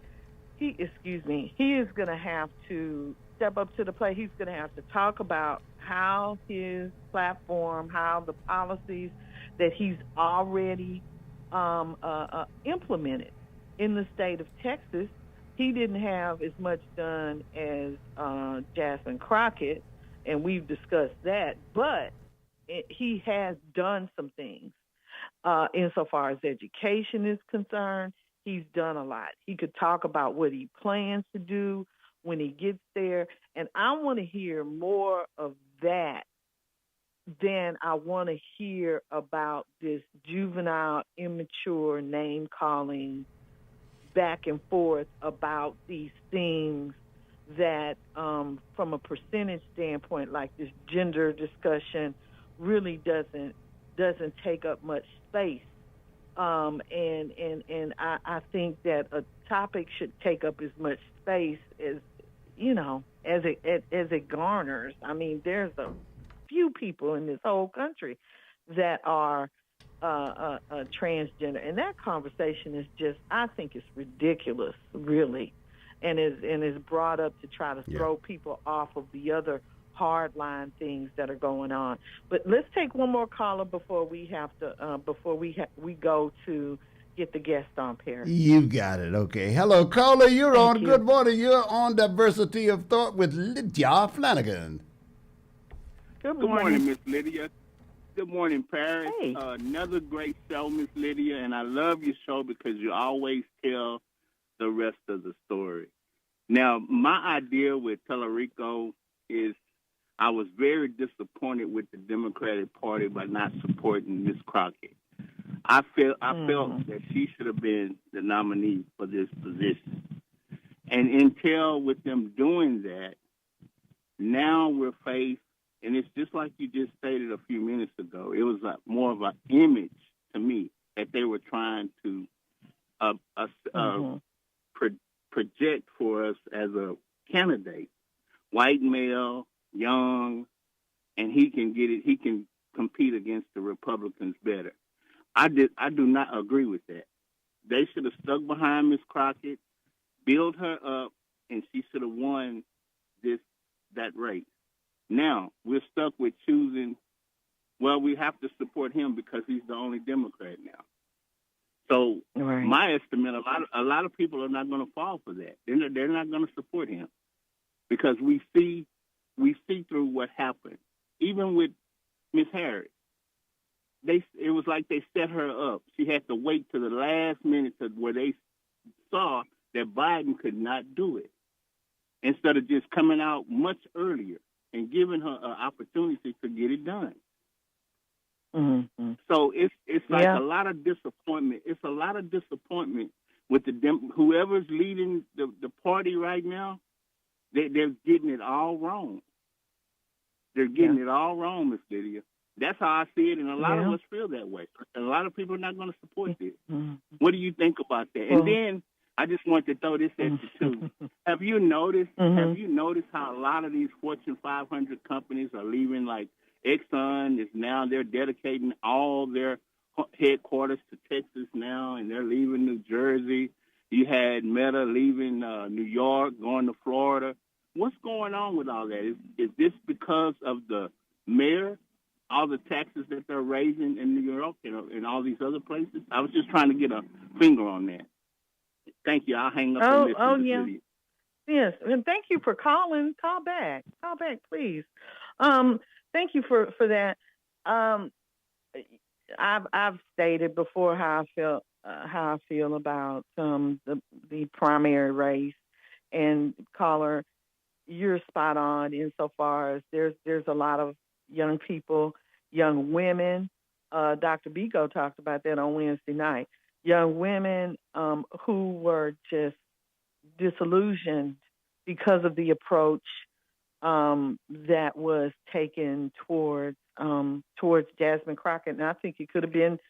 is going to have to step up to the plate. He's going to have to talk about how his platform, how the policies that he's already implemented in the state of Texas. He didn't have as much done as Jasmine Crockett, and we've discussed that, but he has done some things. Insofar as education is concerned, he's done a lot. He could talk about what he plans to do when he gets there, and I want to hear more of that than I want to hear about this juvenile, immature name-calling back and forth about these things that, from a percentage standpoint, like this gender discussion really doesn't take up much space. And I think that a topic should take up as much space as as it garners. I mean, there's a few people in this whole country that are transgender, and that conversation is just, I think, it's ridiculous, really, and is brought up to try to throw people off of the other hardline things that are going on. But let's take one more caller before we have to we go to get the guest on, Perry. You got it. Okay. Hello, caller. You're Thank on. you. Good morning. You're on Diversity of Thought with Lydia Flanagan. Good morning, Miss Lydia. Good morning, Paris. Hey. Another great show, Miss Lydia, and I love your show because you always tell the rest of the story. Now, my idea with Tellerico is I was very disappointed with the Democratic Party by not supporting Miss Crockett. I felt that she should have been the nominee for this position. And until with them doing that, now we're faced, and it's just like you just stated a few minutes ago, it was more of an image to me that they were trying to project for us as a candidate. White male, young, and he can get it. He can compete against the Republicans better. I do not agree with that. They should have stuck behind Miss Crockett, build her up, and she should have won that race. Now we're stuck with choosing. Well, we have to support him because he's the only Democrat now. So my estimate, a lot of people are not going to fall for that. They're not going to support him because we see through what happened. Even with Miss Harris, it was like they set her up. She had to wait to the last minute where they saw that Biden could not do it, instead of just coming out much earlier and giving her an opportunity to get it done. Mm-hmm. So it's like a lot of disappointment. It's a lot of disappointment with whoever's leading the party right now. They're getting it all wrong. They're getting it all wrong, Miss Lydia. That's how I see it, and a lot of us feel that way. And a lot of people are not going to support this. Mm-hmm. What do you think about that? And then I just want to throw this at you too. Have you noticed? Have you noticed how a lot of these Fortune 500 companies are leaving? Like Exxon is now, they're dedicating all their headquarters to Texas now, and they're leaving New Jersey. You had Meta leaving New York, going to Florida. What's going on with all that? Is this because of the mayor, all the taxes that they're raising in New York and all these other places? I was just trying to get a finger on that. Thank you. I'll hang up and listen to yeah. Lydia. Yes, and thank you for calling. Call back, please. Thank you for that. I've stated before how I feel about the primary race, and caller, you're spot on insofar as there's a lot of young people, young women. Dr. Biko talked about that on Wednesday night. Young women who were just disillusioned because of the approach that was taken towards Jasmine Crockett. And I think it could have been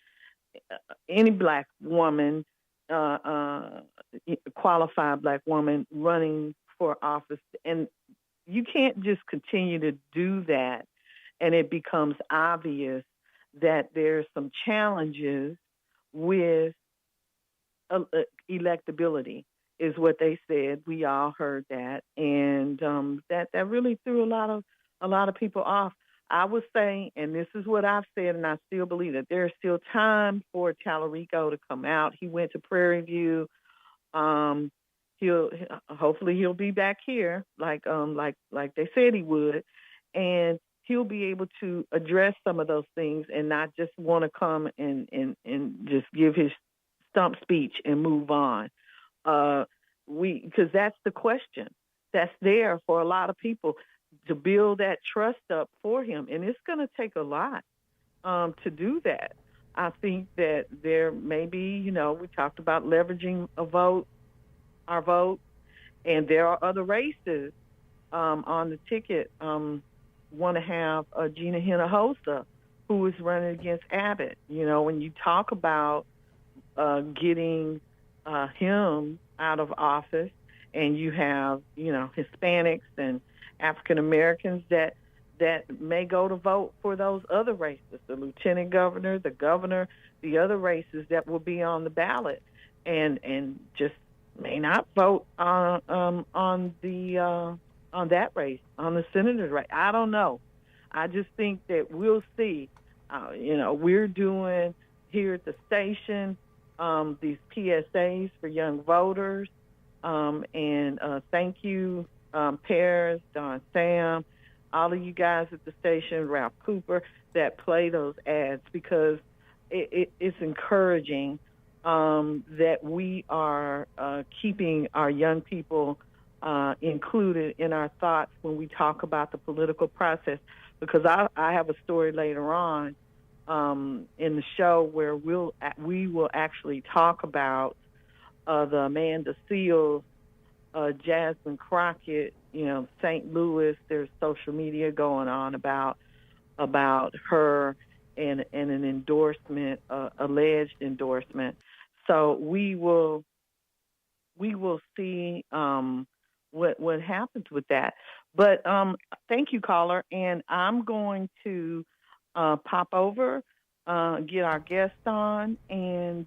any black woman, qualified black woman running for office. And you can't just continue to do that and it becomes obvious that there's some challenges with electability, is what they said. We all heard that, and that really threw a lot of people off. I would say, and this is what I've said, and I still believe that there's still time for Tallarico to come out. He went to Prairie View. Hopefully he'll be back here, like they said he would, and he'll be able to address some of those things and not just want to come and just give his stump speech and move on. Because that's the question that's there for a lot of people, to build that trust up for him. And it's going to take a lot to do that. I think that there may be, we talked about leveraging our vote, and there are other races on the ticket. Want to have Gina Hinojosa who is running against Abbott. You know, when you talk about getting him out of office, and you have, you know, Hispanics and African Americans that may go to vote for those other races, the lieutenant governor, the governor, the other races that will be on the ballot, and just may not vote on that race, on the senator's race. I don't know. I just think that we'll see. You know, we're doing here at the station these PSAs for young voters, and thank you, Paris, Don Sam, all of you guys at the station, Ralph Cooper, that play those ads, because it's encouraging that we are keeping our young people included in our thoughts when we talk about the political process. Because I have a story later on in the show where we will actually talk about the Amanda Seals, Jasmine Crockett, you know, St. Louis. There's social media going on about her and an endorsement, alleged endorsement. So we will see what happens with that. But thank you, caller, and I'm going to pop over, get our guest on, and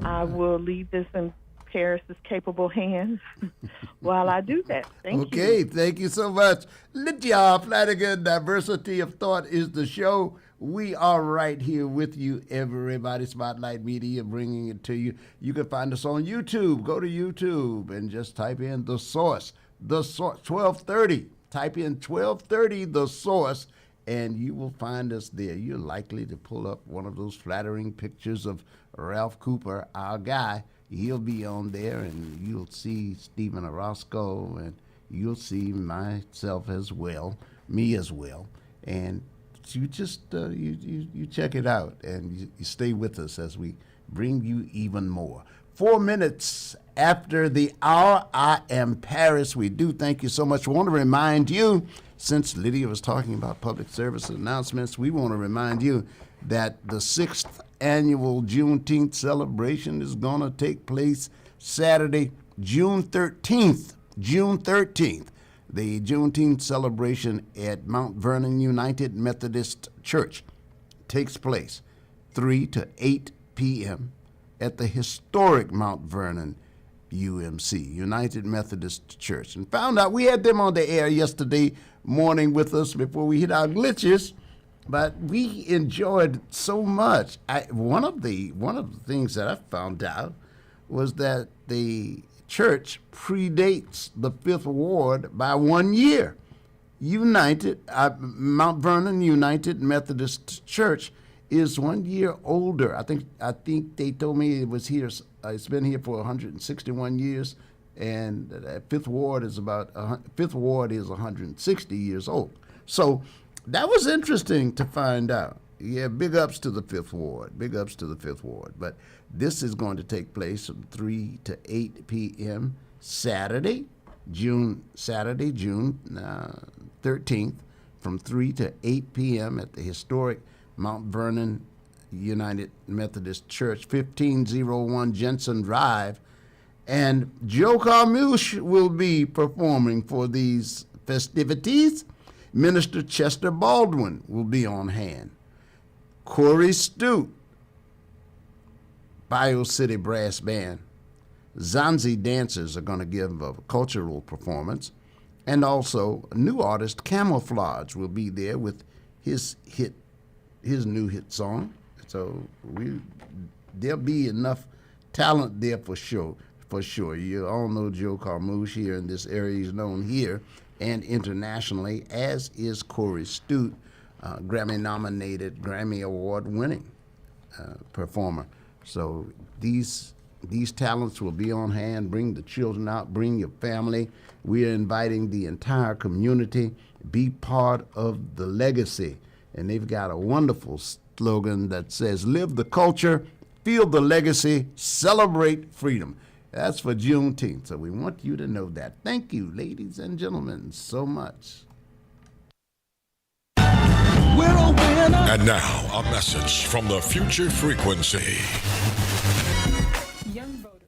I will leave this in Paris's capable hands while I do that. Thank you. Okay, thank you so much. Lydia Flanagan, Diversity of Thought is the show. We are right here with you, everybody. Spotlight Media bringing it to you. You can find us on YouTube. Go to YouTube and just type in The Source. The Source, 1230. Type in 1230 The Source, and you will find us there. You're likely to pull up one of those flattering pictures of Ralph Cooper, our guy. He'll be on there, and you'll see Stephen Orozco, and you'll see myself as well, me as well. And you just you check it out, and you stay with us as we bring you even more. 4 minutes after the hour, I am Paris. We do thank you so much. We want to remind you, since Lydia was talking about public service announcements, we want to remind you that the 6th annual Juneteenth celebration is going to take place Saturday, June 13th. June 13th. The Juneteenth celebration at Mount Vernon United Methodist Church takes place 3 to 8 p.m. at the historic Mount Vernon UMC, United Methodist Church. And found out we had them on the air yesterday morning with us before we hit our glitches, but we enjoyed so much. One of the things that I found out was that the church predates the Fifth Ward by 1 year. Mount Vernon United Methodist Church is 1 year older. I think they told me it was here. It's been here for 161 years, and Fifth Ward is 160 years old. So that was interesting to find out. Yeah, big ups to the Fifth Ward. Big ups to the Fifth Ward. But this is going to take place from 3 to 8 p.m. Saturday, June 13th, from 3 to 8 p.m. at the historic Mount Vernon United Methodist Church, 1501 Jensen Drive. And Joe Carmouche will be performing for these festivities. Minister Chester Baldwin will be on hand. Corey Stute, Bio City Brass Band. Zanzi dancers are going to give a cultural performance. And also, a new artist, Camouflage, will be there with his new hit song. So there'll be enough talent there for sure. You all know Joe Carmouche here in this area. He's known here and internationally, as is Corey Stute, Grammy-nominated, Grammy Award-winning performer. So these talents will be on hand. Bring the children out. Bring your family. We are inviting the entire community. Be part of the legacy. And they've got a wonderful slogan that says, live the culture, feel the legacy, celebrate freedom. That's for Juneteenth, so we want you to know that. Thank you, ladies and gentlemen, so much. We're a winner. And now, a message from the future frequency. Young voters.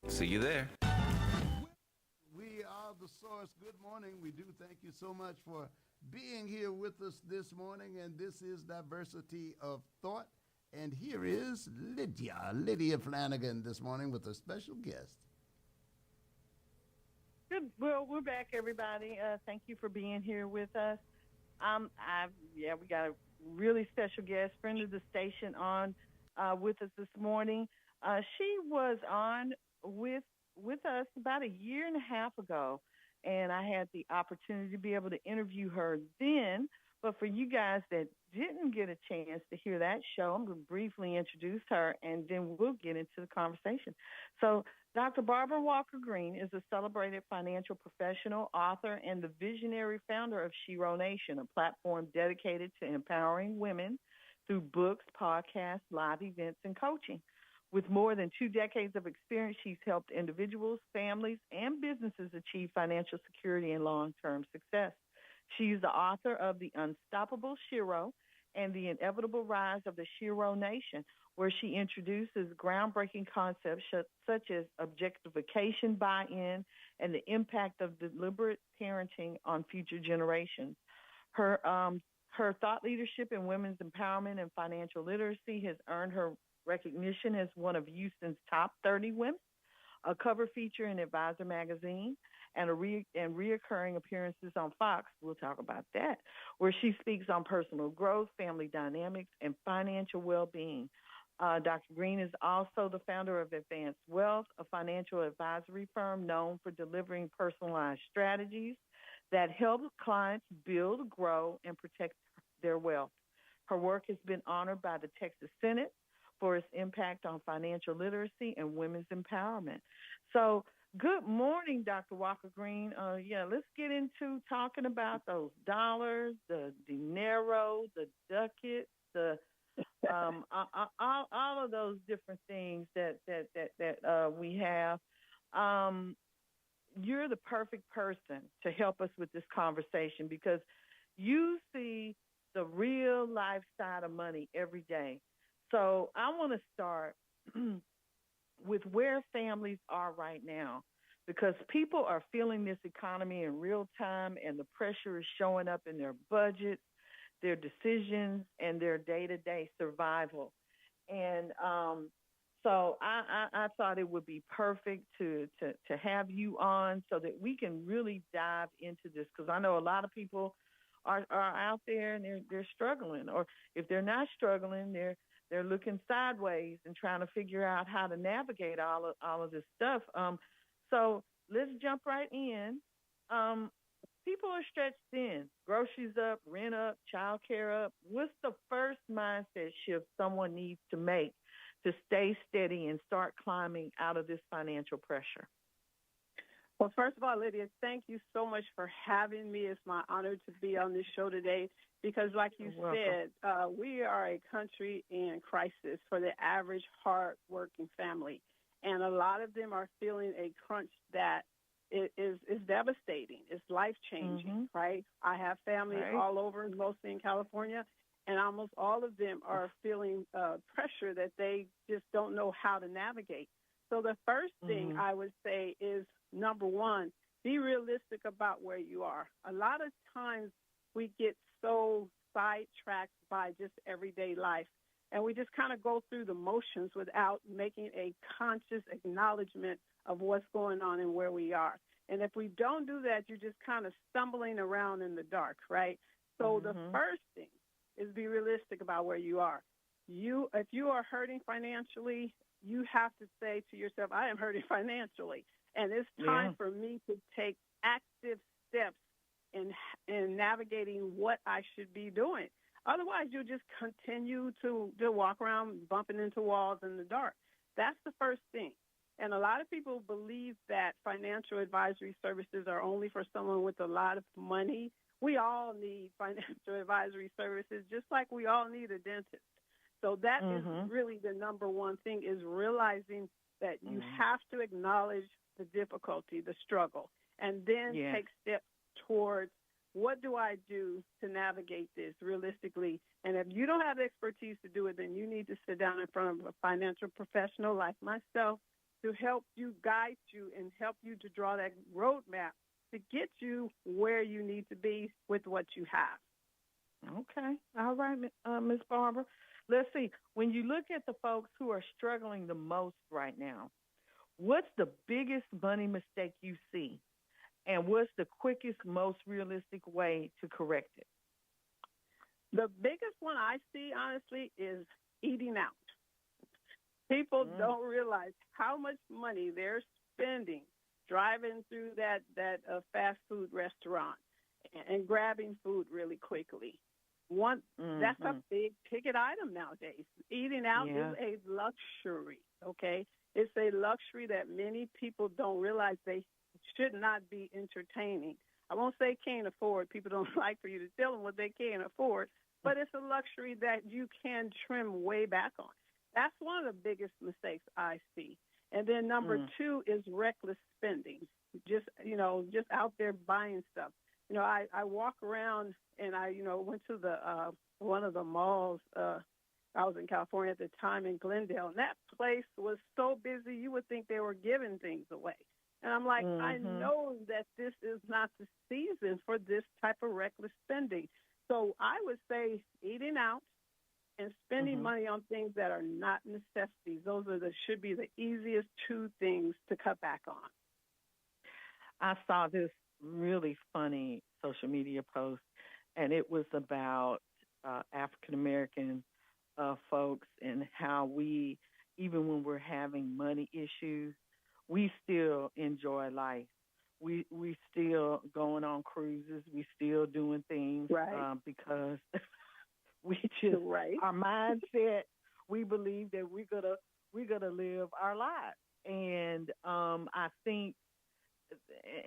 See you there. We are the source. Good morning. We do thank you so much for being here with us this morning. And this is Diversity of Thought. And here is Lydia Flanagan this morning with a special guest. Good. Well, we're back, everybody. Thank you for being here with us. We got a really special guest, friend of the station, on with us this morning. She was on with us about a year and a half ago, and I had the opportunity to be able to interview her then. But for you guys that didn't get a chance to hear that show, I'm going to briefly introduce her, and then we'll get into the conversation. So Dr. Barbara Walker Green is a celebrated financial professional, author, and the visionary founder of Shero Nation, a platform dedicated to empowering women through books, podcasts, live events, and coaching. With more than 2 decades of experience, she's helped individuals, families, and businesses achieve financial security and long-term success. She's the author of The Unstoppable Shero, and the Inevitable Rise of the Shiro Nation, where she introduces groundbreaking concepts such as objectification buy-in and the impact of deliberate parenting on future generations. Her thought leadership in women's empowerment and financial literacy has earned her recognition as one of Houston's top 30 women, a cover feature in Advisor magazine, and reoccurring appearances on Fox. We'll talk about that, where she speaks on personal growth, family dynamics, and financial well-being. Dr. Green is also the founder of Advanced Wealth, a financial advisory firm known for delivering personalized strategies that help clients build, grow, and protect their wealth. Her work has been honored by the Texas Senate for its impact on financial literacy and women's empowerment. So, good morning, Dr. Walker Green. Let's get into talking about those dollars, the dinero, the ducats, the all of those different things that we have. You're the perfect person to help us with this conversation because you see the real life side of money every day. So I want to start with where families are right now, because people are feeling this economy in real time, and the pressure is showing up in their budgets, their decisions, and their day-to-day survival. And so I thought it would be perfect to have you on so that we can really dive into this, because I know a lot of people are out there and they're struggling, or if they're not struggling, they're looking sideways and trying to figure out how to navigate all of this stuff. So let's jump right in. People are stretched thin. Groceries up, rent up, child care up. What's the first mindset shift someone needs to make to stay steady and start climbing out of this financial pressure? Well, first of all, Lydia, thank you so much for having me. It's my honor to be on this show today because, like you said, we are a country in crisis for the average hard-working family. And a lot of them are feeling a crunch that is devastating. It's life-changing, right? I have family all over, mostly in California, and almost all of them are feeling pressure that they just don't know how to navigate. So the first thing I would say is, number one, be realistic about where you are. A lot of times we get so sidetracked by just everyday life, and we just kind of go through the motions without making a conscious acknowledgement of what's going on and where we are. And if we don't do that, you're just kind of stumbling around in the dark, right? So the first thing is be realistic about where you are. If you are hurting financially, you have to say to yourself, I am hurting financially, and it's time for me to take active steps in navigating what I should be doing. Otherwise, you'll just continue to walk around bumping into walls in the dark. That's the first thing. And a lot of people believe that financial advisory services are only for someone with a lot of money. We all need financial advisory services, just like we all need a dentist. So that is really the number one thing, is realizing that you have to acknowledge the difficulty, the struggle, and then take steps towards what do I do to navigate this realistically. And if you don't have the expertise to do it, then you need to sit down in front of a financial professional like myself to help you, guide you, and help you to draw that roadmap to get you where you need to be with what you have. Okay. All right, Ms. Barber. Let's see. When you look at the folks who are struggling the most right now, what's the biggest money mistake you see? And what's the quickest, most realistic way to correct it? The biggest one I see, honestly, is eating out. People don't realize how much money they're spending driving through that fast food restaurant and grabbing food really quickly. That's a big ticket item nowadays. Eating out is a luxury, okay? It's a luxury that many people don't realize they should not be entertaining. I won't say can't afford. People don't like for you to tell them what they can't afford, but it's a luxury that you can trim way back on. That's one of the biggest mistakes I see. And then number two is reckless spending. Just out there buying stuff. I walk around and I went to the one of the malls. I was in California at the time in Glendale, and that place was so busy you would think they were giving things away. And I'm like, I know that this is not the season for this type of reckless spending. So I would say eating out and spending money on things that are not necessities. Those should be the easiest two things to cut back on. I saw this really funny social media post, and it was about African American folks and how we, even when we're having money issues, we still enjoy life. We still going on cruises. We still doing things because we just our mindset. We believe that we're gonna live our lives, and I think,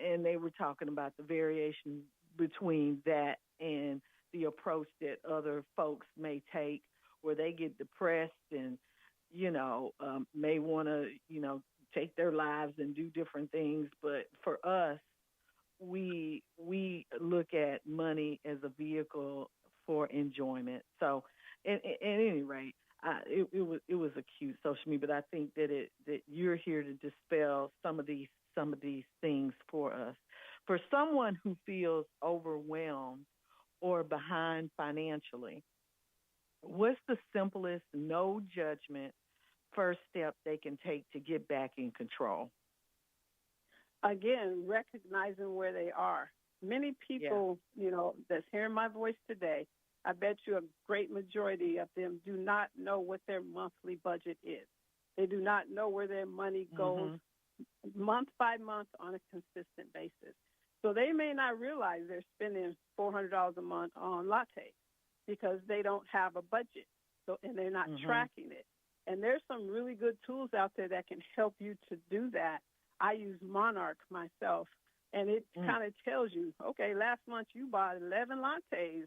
and they were talking about the variation between that and the approach that other folks may take, where they get depressed and may want to take their lives and do different things. But for us, we look at money as a vehicle for enjoyment. So, at any rate, it was a cute social media. But I think that you're here to dispel some of these things for us. For someone who feels overwhelmed or behind financially, what's the simplest, no judgment first step they can take to get back in control? Again, recognizing where they are. Many people, that's hearing my voice today, I bet you a great majority of them do not know what their monthly budget is. They do not know where their money goes month by month on a consistent basis. So they may not realize they're spending $400 a month on lattes because they don't have a budget, and they're not tracking it. And there's some really good tools out there that can help you to do that. I use Monarch myself, and it kind of tells you, okay, last month you bought 11 lattes.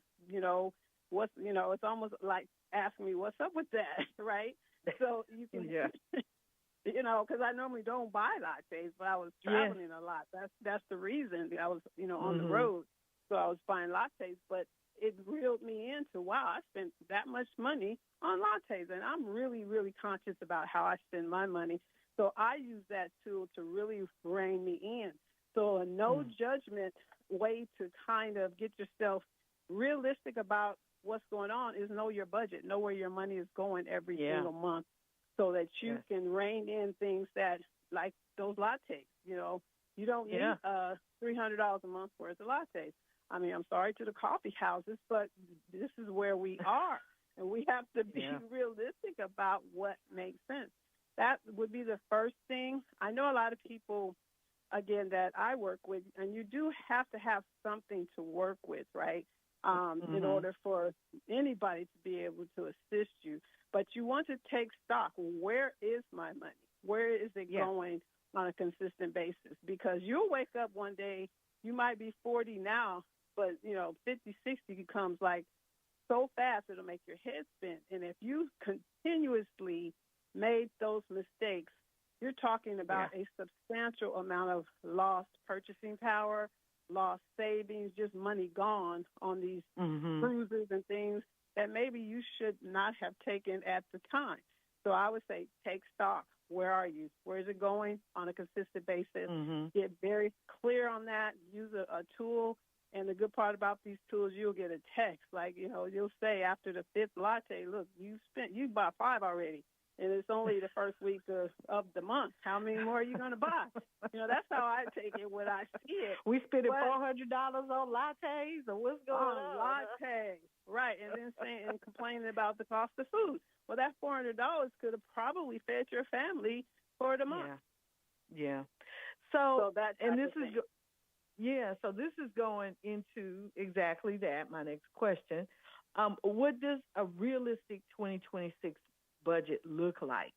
It's almost like asking me, what's up with that, right? So you can, because I normally don't buy lattes, but I was traveling a lot. That's the reason. I was, on the road, so I was buying lattes. But it reeled me into, wow, I spent that much money on lattes, and I'm really, really conscious about how I spend my money. So I use that tool to really rein me in. So a no judgment way to kind of get yourself realistic about what's going on is know your budget, know where your money is going every single month, so that you can rein in things that, like those lattes. You don't need $300 a month worth of lattes. I mean, I'm sorry to the coffee houses, but this is where we are, and we have to be realistic about what makes sense. That would be the first thing. I know a lot of people, again, that I work with, and you do have to have something to work with, right, in order for anybody to be able to assist you. But you want to take stock. Where is my money? Where is it going on a consistent basis? Because you'll wake up one day, you might be 40 now, but, 50, 60 becomes like so fast it'll make your head spin. And if you continuously made those mistakes, you're talking about a substantial amount of lost purchasing power, lost savings, just money gone on these cruises and things that maybe you should not have taken at the time. So I would say take stock. Where are you? Where is it going on a consistent basis? Get very clear on that. Use a tool. And the good part about these tools, you'll get a text. Like, you'll say after the fifth latte, look, you bought 5 already. And it's only the first week of the month. How many more are you going to buy? That's how I take it when I see it. We spending $400 on lattes, or what's going on? Lattes, right? And then complaining about the cost of food. Well, that $400 could have probably fed your family for the month. Yeah. So that, and this is so this is going into exactly that. My next question: what does a realistic 2026 budget look like?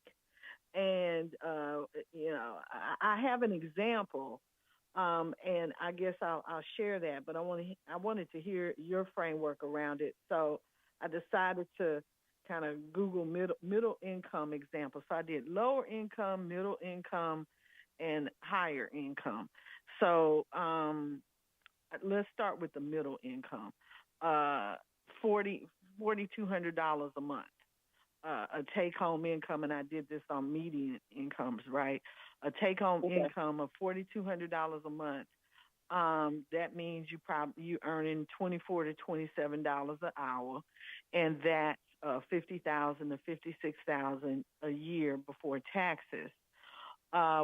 And I have an example, and I guess I'll share that. But I wanted to hear your framework around it. So I decided to kind of Google middle income examples. So I did lower income, middle income, and higher income. So let's start with the middle income. $4,200 a month. A take-home income, and I did this on median incomes, right? A take-home income of $4,200 a month. That means you earning $24 to $27 an hour, and that's $50,000 to $56,000 a year before taxes,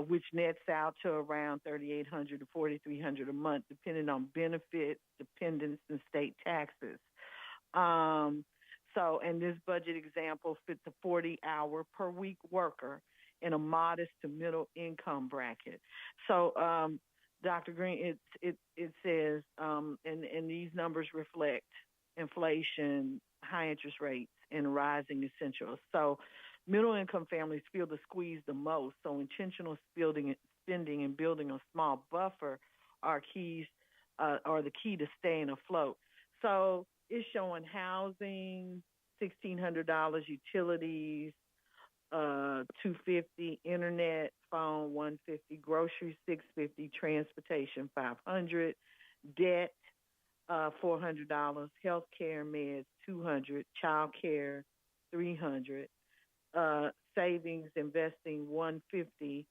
which nets out to around $3,800 to $4,300 a month, depending on benefits, dependents, and state taxes. So, and this budget example fits a 40-hour per week worker in a modest to middle income bracket. So, Dr. Green, it says, and these numbers reflect inflation, high interest rates, and rising essentials. So, middle income families feel the squeeze the most. So, intentional spending and building a small buffer are the key to staying afloat. So, it's showing housing, $1,600, utilities, $250, internet, phone, $150, groceries, $650, transportation, $500, debt, $400, health care, meds, $200, child care, $300, savings, investing, $150,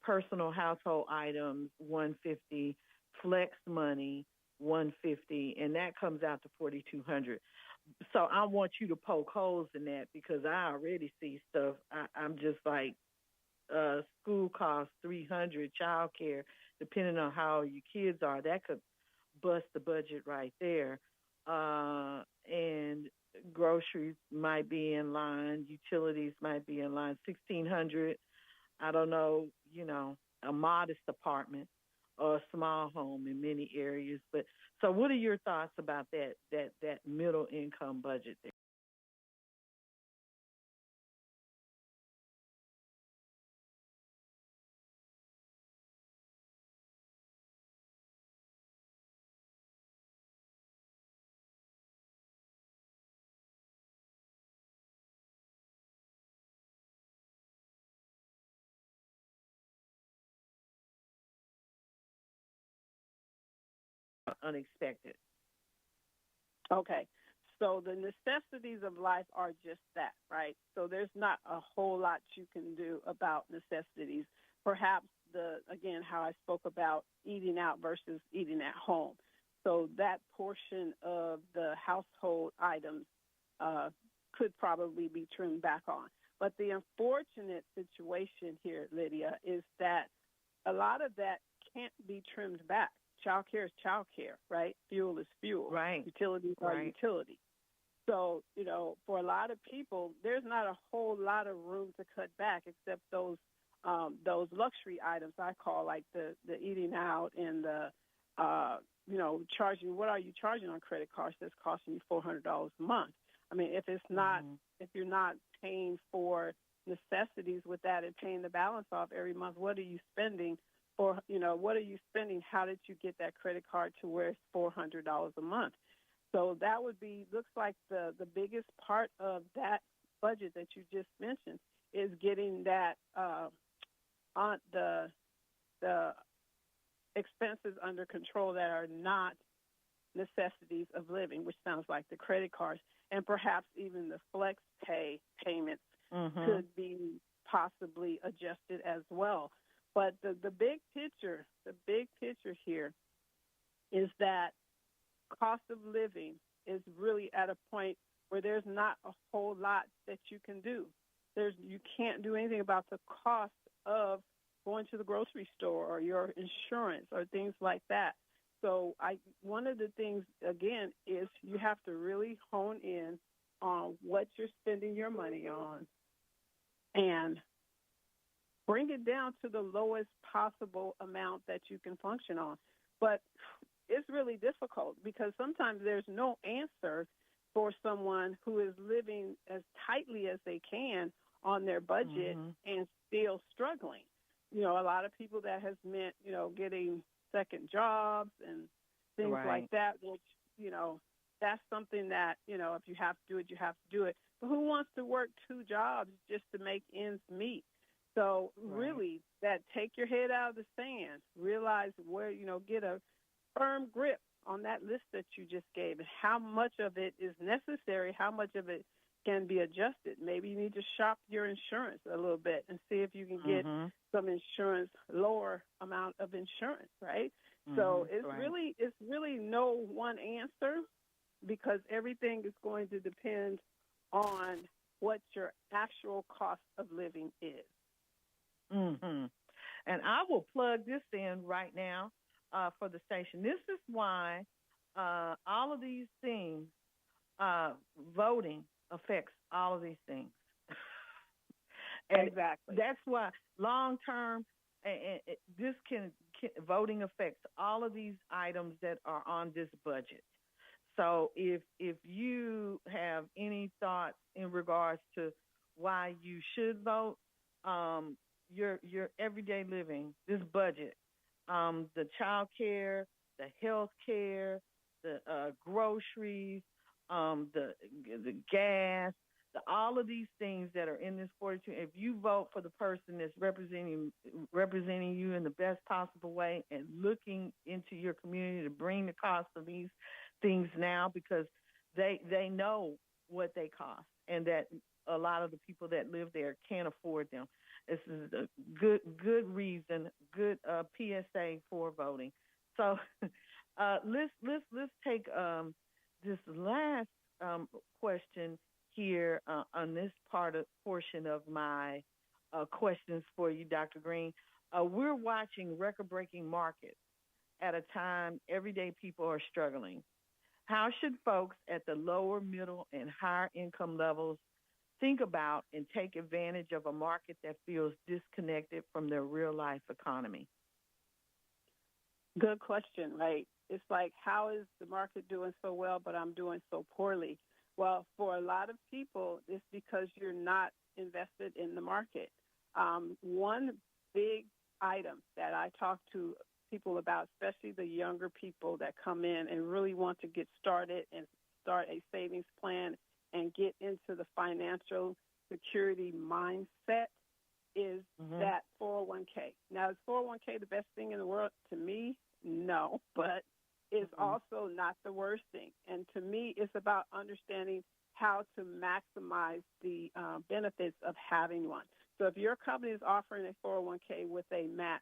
personal household items, $150, flex money, $150, and that comes out to $4,200. So I want you to poke holes in that, because I already see stuff. I'm just like, school costs $300, child care, depending on how your kids are, that could bust the budget right there. And groceries might be in line, utilities might be in line, $1,600. I don't know, a modest apartment or a small home in many areas. But so what are your thoughts about that middle income budget there? Unexpected. Okay. So the necessities of life are just that, right? So there's not a whole lot you can do about necessities. Perhaps how I spoke about eating out versus eating at home. So that portion of the household items could probably be trimmed back on. But the unfortunate situation here, Lydia, is that a lot of that can't be trimmed back. Child care is child care, right? Fuel is fuel. Right. Utilities are utility. So, for a lot of people, there's not a whole lot of room to cut back except those luxury items I call, like the eating out and the, charging. What are you charging on credit cards that's costing you $400 a month? I mean, if it's not, if you're not paying for necessities with that and paying the balance off every month, what are you spending? Or, what are you spending? How did you get that credit card to where it's $400 a month? So that looks like the biggest part of that budget that you just mentioned is getting that on the expenses under control that are not necessities of living, which sounds like the credit cards, and perhaps even the flex pay payments could be possibly adjusted as well. But the big picture here is that cost of living is really at a point where there's not a whole lot that you can do. You can't do anything about the cost of going to the grocery store or your insurance or things like that. So one of the things, again, is you have to really hone in on what you're spending your money on and bring it down to the lowest possible amount that you can function on. But it's really difficult because sometimes there's no answer for someone who is living as tightly as they can on their budget and still struggling. A lot of people that has meant, getting second jobs and things like that, which, that's something that, if you have to do it, you have to do it. But who wants to work two jobs just to make ends meet? So really, take your head out of the sand, realize where, get a firm grip on that list that you just gave, and how much of it is necessary, how much of it can be adjusted. Maybe you need to shop your insurance a little bit and see if you can get some insurance, lower amount of insurance, right? So it's really no one answer, because everything is going to depend on what your actual cost of living is. And I will plug this in right now for the station. This is why all of these things, voting affects all of these things. And exactly. That's why long term, this can voting affects all of these items that are on this budget. So if you have any thoughts in regards to why you should vote, your everyday living, this budget, the child care, the health care, the groceries, the gas, all of these things that are in this 42. If you vote for the person that's representing you in the best possible way and looking into your community to bring the cost of these things now, because they know what they cost, and that a lot of the people that live there can't afford them. This is a good reason, good PSA for voting. So let's take this last question here on this portion of my questions for you, Dr. Green. We're watching record-breaking markets at a time everyday people are struggling. How should folks at the lower, middle, and higher income levels think about and take advantage of a market that feels disconnected from their real-life economy? Good question, right? It's like, how is the market doing so well, but I'm doing so poorly? Well, for a lot of people, it's because you're not invested in the market. One big item that I talk to people about, especially the younger people that come in and really want to get started and start a savings plan and get into the financial security mindset, is that 401k. Now, is 401k the best thing in the world? To me, no, but it's also not the worst thing. And to me, it's about understanding how to maximize the benefits of having one. So if your company is offering a 401k with a match,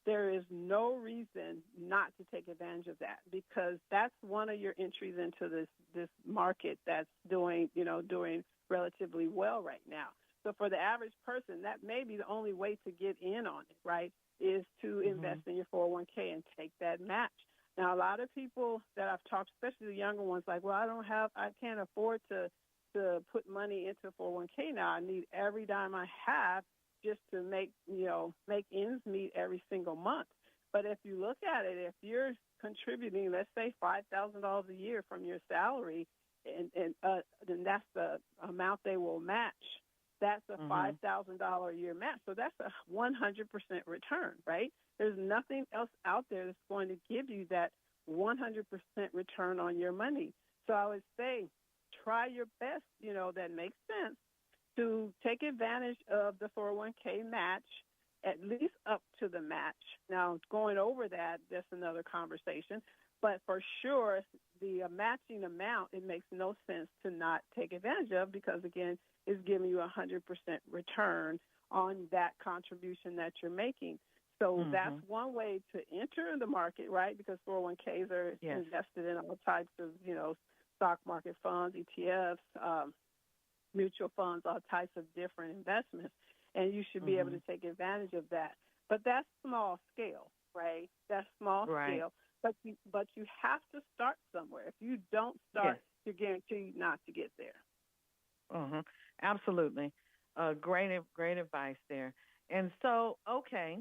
there is no reason not to take advantage of that, because that's one of your entries into this market that's doing relatively well right now. So for the average person, that may be the only way to get in on it, right, is to invest in your 401k and take that match. Now, a lot of people that I've talked, especially the younger ones, like, well, I can't afford to put money into 401k now. I need every dime I have just to make ends meet every single month. But if you look at it, if you're contributing, let's say $5,000 a year from your salary, and then that's the amount they will match. That's a $5,000 a year match. So that's a 100% return, right? There's nothing else out there that's going to give you that 100% return on your money. So I would say try your best, that makes sense, to take advantage of the 401k match, at least up to the match. Now, going over that, that's another conversation. But for sure, the matching amount, it makes no sense to not take advantage of, because, again, it's giving you 100% return on that contribution that you're making. So that's one way to enter the market, right, because 401ks are invested in all types of, stock market funds, ETFs, mutual funds, all types of different investments, and you should be able to take advantage of that. But that's small scale, right? That's small scale. But you have to start somewhere. If you don't start, you're guaranteed not to get there. Absolutely. Great advice there. And so, okay,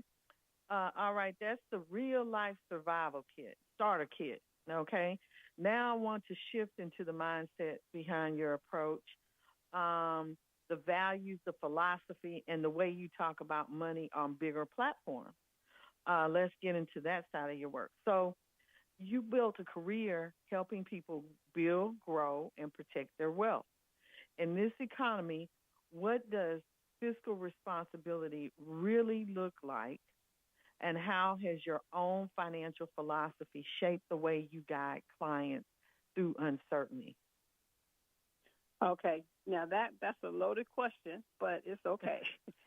all right, that's the real life survival kit, starter kit, okay? Now I want to shift into the mindset behind your approach, the values, the philosophy, and the way you talk about money on bigger platforms. Let's get into that side of your work. So you built a career helping people build, grow, and protect their wealth. In this economy, what does fiscal responsibility really look like? And how has your own financial philosophy shaped the way you guide clients through uncertainty? Okay, now that's a loaded question, but it's okay.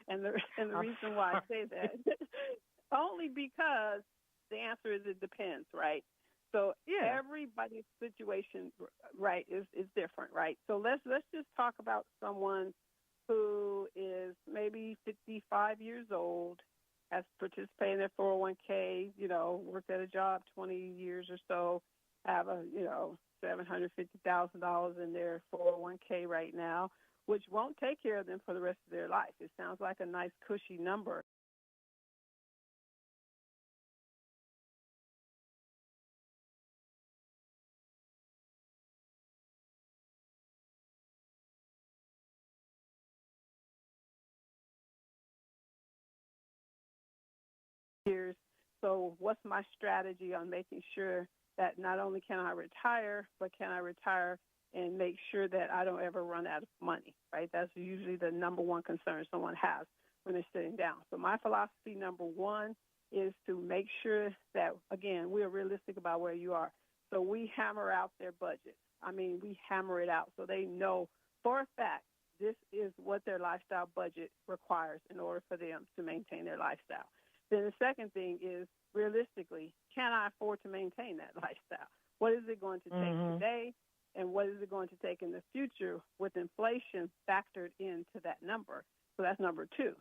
And the reason why I say that only because the answer is it depends, right? So everybody's situation, right, is different, right? So let's just talk about someone who is maybe 55 years old, has participated in their 401k, worked at a job 20 years or so, have a, $750,000 in their 401k right now, which won't take care of them for the rest of their life. It sounds like a nice cushy number. Years. So what's my strategy on making sure that not only can I retire, but can I retire and make sure that I don't ever run out of money, right? That's usually the number one concern someone has when they're sitting down. So my philosophy, number one, is to make sure that, again, we are realistic about where you are. So we hammer out their budget. We hammer it out so they know for a fact this is what their lifestyle budget requires in order for them to maintain their lifestyle. Then the second thing is, realistically, can I afford to maintain that lifestyle? What is it going to take today, and what is it going to take in the future with inflation factored into that number? So that's number two.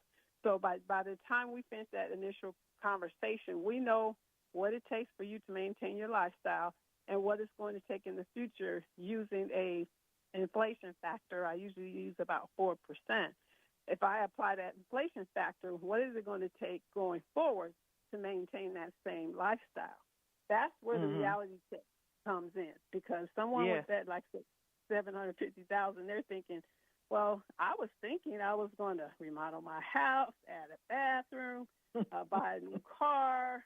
So by the time we finish that initial conversation, we know what it takes for you to maintain your lifestyle and what it's going to take in the future using an inflation factor. I usually use about 4%. If I apply that inflation factor, what is it going to take going forward to maintain that same lifestyle? That's where the reality check comes in, because someone with that, like $750,000, they're thinking, well, I was thinking I was going to remodel my house, add a bathroom, buy a new car.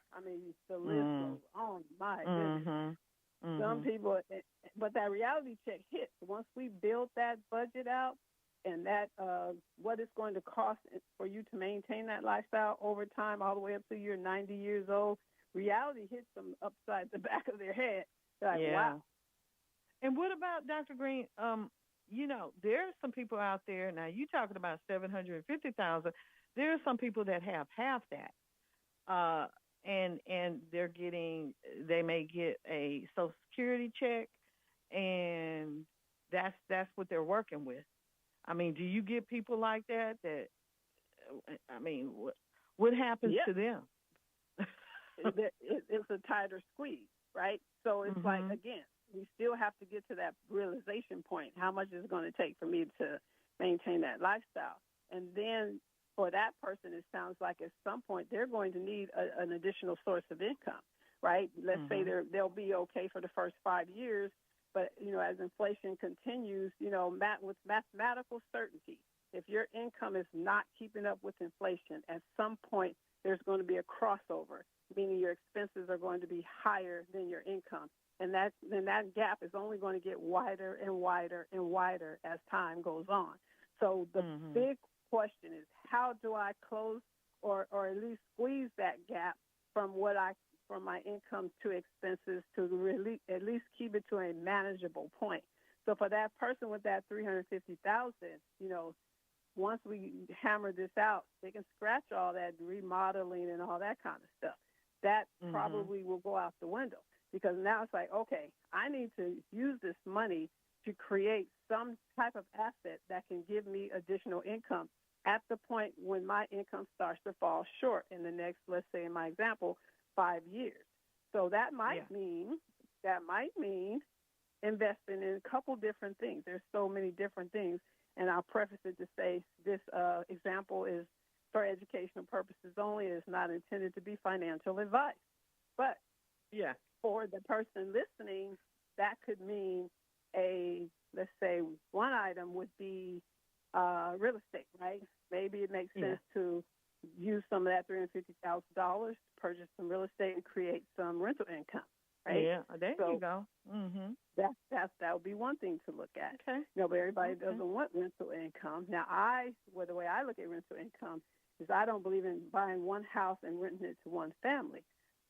The list goes on. My goodness. Some people, but that reality check hits once we build that budget out. And that what it's going to cost for you to maintain that lifestyle over time, all the way up to you're 90 years old, reality hits them upside the back of their head. They're like, wow. And what about, Dr. Green? There are some people out there, now you talking about $750,000, there are some people that have half that. And they may get a Social Security check, and that's what they're working with. Do you get people like that? What happens to them? It's a tighter squeeze, right? So it's like, again, we still have to get to that realization point. How much is it going to take for me to maintain that lifestyle? And then for that person, it sounds like at some point they're going to need an additional source of income, right? Let's say they'll be okay for the first 5 years. But, as inflation continues, with mathematical certainty, if your income is not keeping up with inflation, at some point there's going to be a crossover, meaning your expenses are going to be higher than your income. And that gap is only going to get wider and wider and wider as time goes on. So the big question is, how do I close or at least squeeze that gap from my income to expenses to really at least keep it to a manageable point? So for that person with that $350,000, once we hammer this out, they can scratch all that remodeling and all that kind of stuff. That probably will go out the window, because now it's like, okay, I need to use this money to create some type of asset that can give me additional income at the point when my income starts to fall short in the next, let's say in my example, 5 years. So that might mean investing in a couple different things. There's so many different things, and I'll preface it to say this example is for educational purposes only. It's not intended to be financial advice. But for the person listening, that could mean let's say one item would be real estate, right? Maybe it makes sense to use some of that $350,000 to purchase some real estate and create some rental income, right? Yeah, there you go. That would be one thing to look at. Okay. But everybody doesn't want rental income. Now, the way I look at rental income because I don't believe in buying one house and renting it to one family.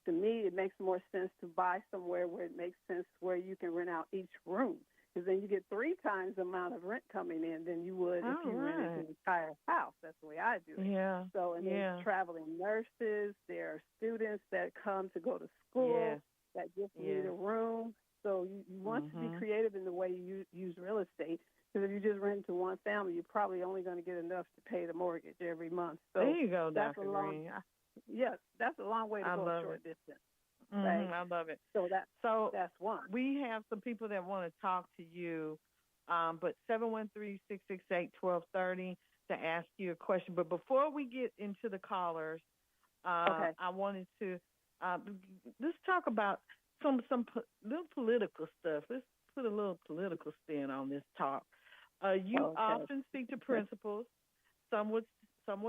To me, it makes more sense to buy somewhere where it makes sense where you can rent out each room, because then you get 3 times the amount of rent coming in than you would if you rented the entire house. That's the way I do it. Yeah. So, and there's traveling nurses, there are students that come to go to school that just need a room. So you want to be creative in the way you use real estate, because if you just rent to one family, you're probably only going to get enough to pay the mortgage every month. So there you go, that's Dr. Green. Yes, that's a long way to go a short distance. Right? I love it. So that's one. We have some people that want to talk to you, but 713-668-1230 to ask you a question. But before we get into the callers, I wanted to let's talk about some little political stuff. Let's put a little political spin on this talk. You often speak to principals. Some would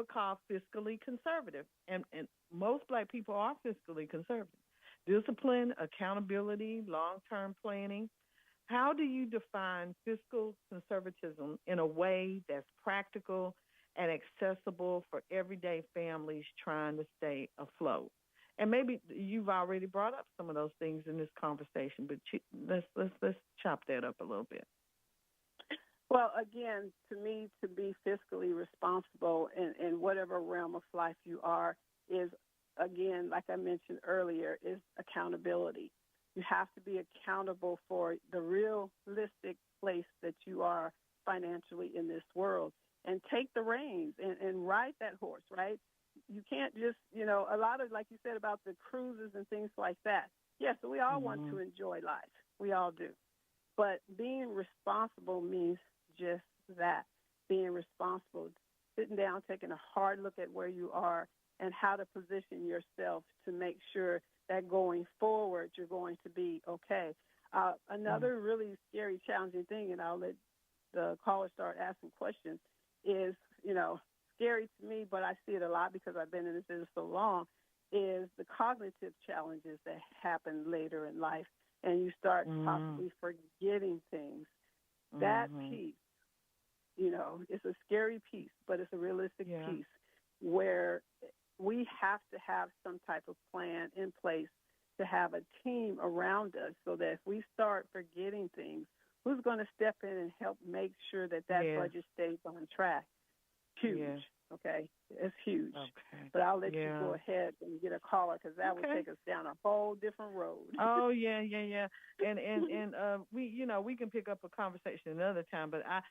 call fiscally conservative, and most Black people are fiscally conservative. Discipline, accountability, long-term planning. How do you define fiscal conservatism in a way that's practical and accessible for everyday families trying to stay afloat? And maybe you've already brought up some of those things in this conversation, but let's chop that up a little bit. Well, again, to me, to be fiscally responsible in whatever realm of life you are is, again, like I mentioned earlier, is accountability. You have to be accountable for the realistic place that you are financially in this world, and take the reins and ride that horse, right? You can't just, a lot of, like you said about the cruises and things like that. Yes, we all want to enjoy life. We all do. But being responsible means just that, being responsible, sitting down, taking a hard look at where you are and how to position yourself to make sure that going forward you're going to be okay. Another really scary, challenging thing, and I'll let the caller start asking questions, is, scary to me, but I see it a lot because I've been in this business so long, is the cognitive challenges that happen later in life, and you start possibly forgetting things. That piece, it's a scary piece, but it's a realistic piece where we have to have some type of plan in place to have a team around us so that if we start forgetting things, who's going to step in and help make sure that budget stays on track? Huge, okay? It's huge. Okay. But I'll let you go ahead and get a caller, because that would take us down a whole different road. Oh, yeah. And we can pick up a conversation another time, but I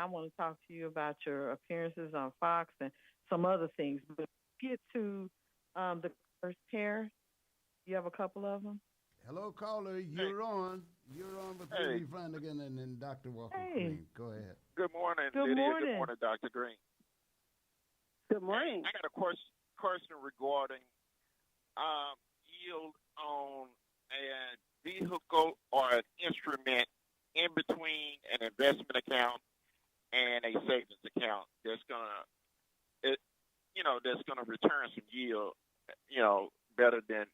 want to talk to you about your appearances on Fox and some other things. But get to the first pair. You have a couple of them? Hello, caller. You're on. You're on with Lydia Flanagan and then Dr. Walker Green. Go ahead. Good morning, Good Lydia. morning. Good morning, Dr. Green. Good morning. I got a question regarding yield on a vehicle or an instrument in between an investment account and a savings account that's gonna return some yield, better than,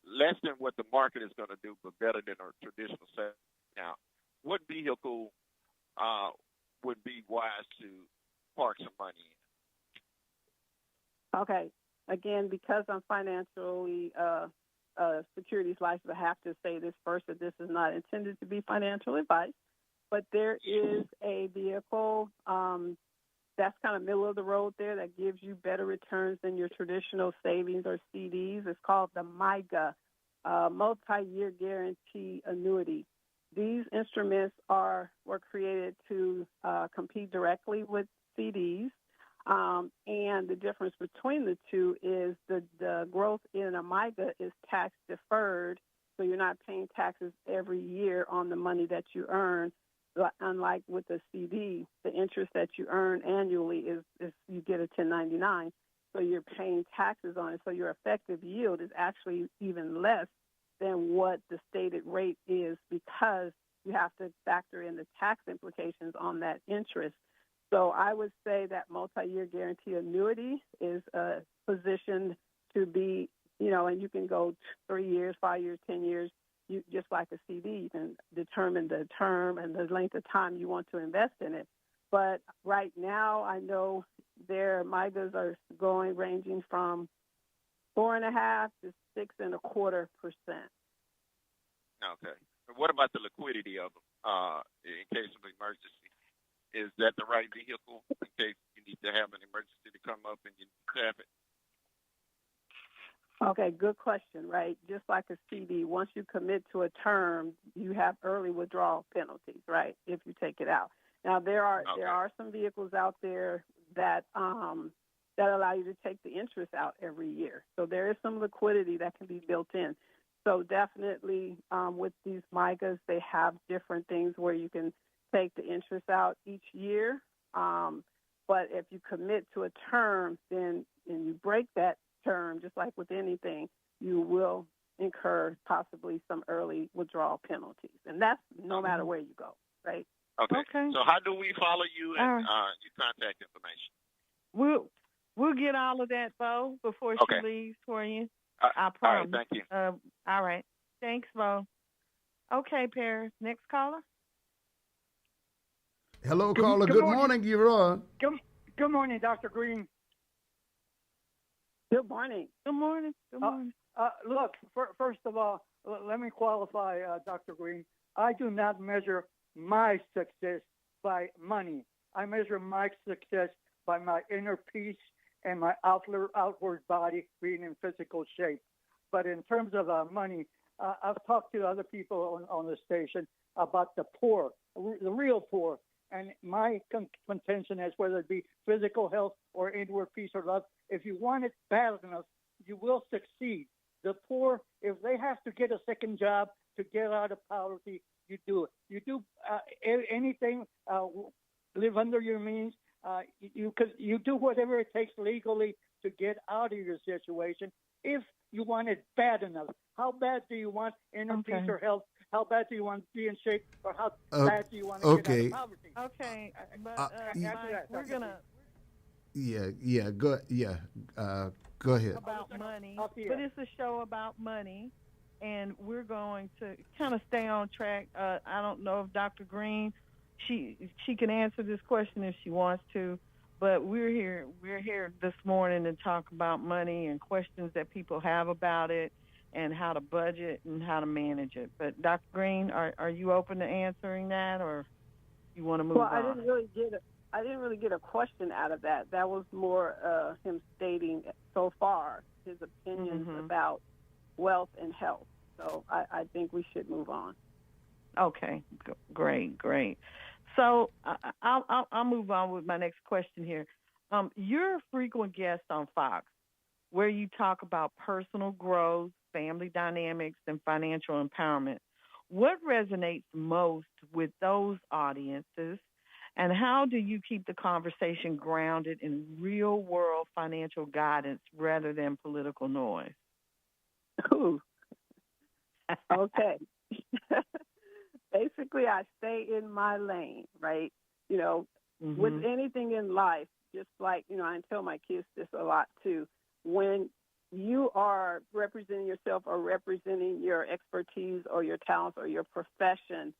less than what the market is going to do, but better than a traditional savings account. What vehicle would be wise to park some money in? Okay. Again, because I'm financially securities licensed, I have to say this first, that this is not intended to be financial advice, but there is a vehicle that's kind of middle of the road there that gives you better returns than your traditional savings or CDs. It's called the MIGA, Multi-Year Guarantee Annuity. These instruments were created to compete directly with CDs, and the difference between the two is the growth in a MIGA is tax deferred, so you're not paying taxes every year on the money that you earn. Unlike with the CD, the interest that you earn annually is you get a 1099, so you're paying taxes on it. So your effective yield is actually even less than what the stated rate is, because you have to factor in the tax implications on that interest. So I would say that multi-year guarantee annuity is positioned to be, and you can go 3 years, 5 years, 10 years. You, just like a CD, you can determine the term and the length of time you want to invest in it. But right now, I know their MIGAs are ranging from 4.5 to 6.25%. Okay. What about the liquidity of them in case of emergency? Is that the right vehicle in case you need to have an emergency to come up and you tap it? Okay, good question, right? Just like a CD, once you commit to a term, you have early withdrawal penalties, right, if you take it out. Now, there are some vehicles out there that that allow you to take the interest out every year. So there is some liquidity that can be built in. So definitely with these MIGAs, they have different things where you can take the interest out each year. But if you commit to a term, then and you break that term, just like with anything, you will incur possibly some early withdrawal penalties. And that's no matter where you go, right? Okay. So how do we follow you and your contact information? We'll get all of that, Bo, before she leaves for you. I promise. All right, thank you. All right. Thanks, Bo. Okay, Paris. Next caller. Hello, caller. Good morning. You're on. Good morning, Dr. Green. Good morning. Good morning. Good morning. Look, first of all, let me qualify, Dr. Green. I do not measure my success by money. I measure my success by my inner peace and my outward body being in physical shape. But in terms of money, I've talked to other people on the station about the poor, the real poor. And my contention is whether it be physical health or inward peace or love, if you want it bad enough, you will succeed. The poor, if they have to get a second job to get out of poverty, you do it. You do anything, live under your means. You do whatever it takes legally to get out of your situation if you want it bad enough. How bad do you want inner peace or health? How bad do you want to be in shape? Or how bad do you want to get out of poverty? Okay, but Mike, we're gonna. Go ahead. About money, but it's a show about money, and we're going to kind of stay on track. I don't know if Dr. Green, she can answer this question if she wants to, but we're here this morning to talk about money and questions that people have about it, and how to budget and how to manage it. But Dr. Green, are you open to answering that, or you want to move on? I didn't really get a question out of that. That was more him stating so far his opinions about wealth and health. So I think we should move on. Okay, great. So I'll move on with my next question here. You're a frequent guest on Fox, where you talk about personal growth, family dynamics, and financial empowerment. What resonates most with those audiences, and how do you keep the conversation grounded in real-world financial guidance rather than political noise? Ooh. Okay. Basically, I stay in my lane, right? You know, with anything in life, just like, I tell my kids this a lot too. When you are representing yourself or representing your expertise or your talents or your profession,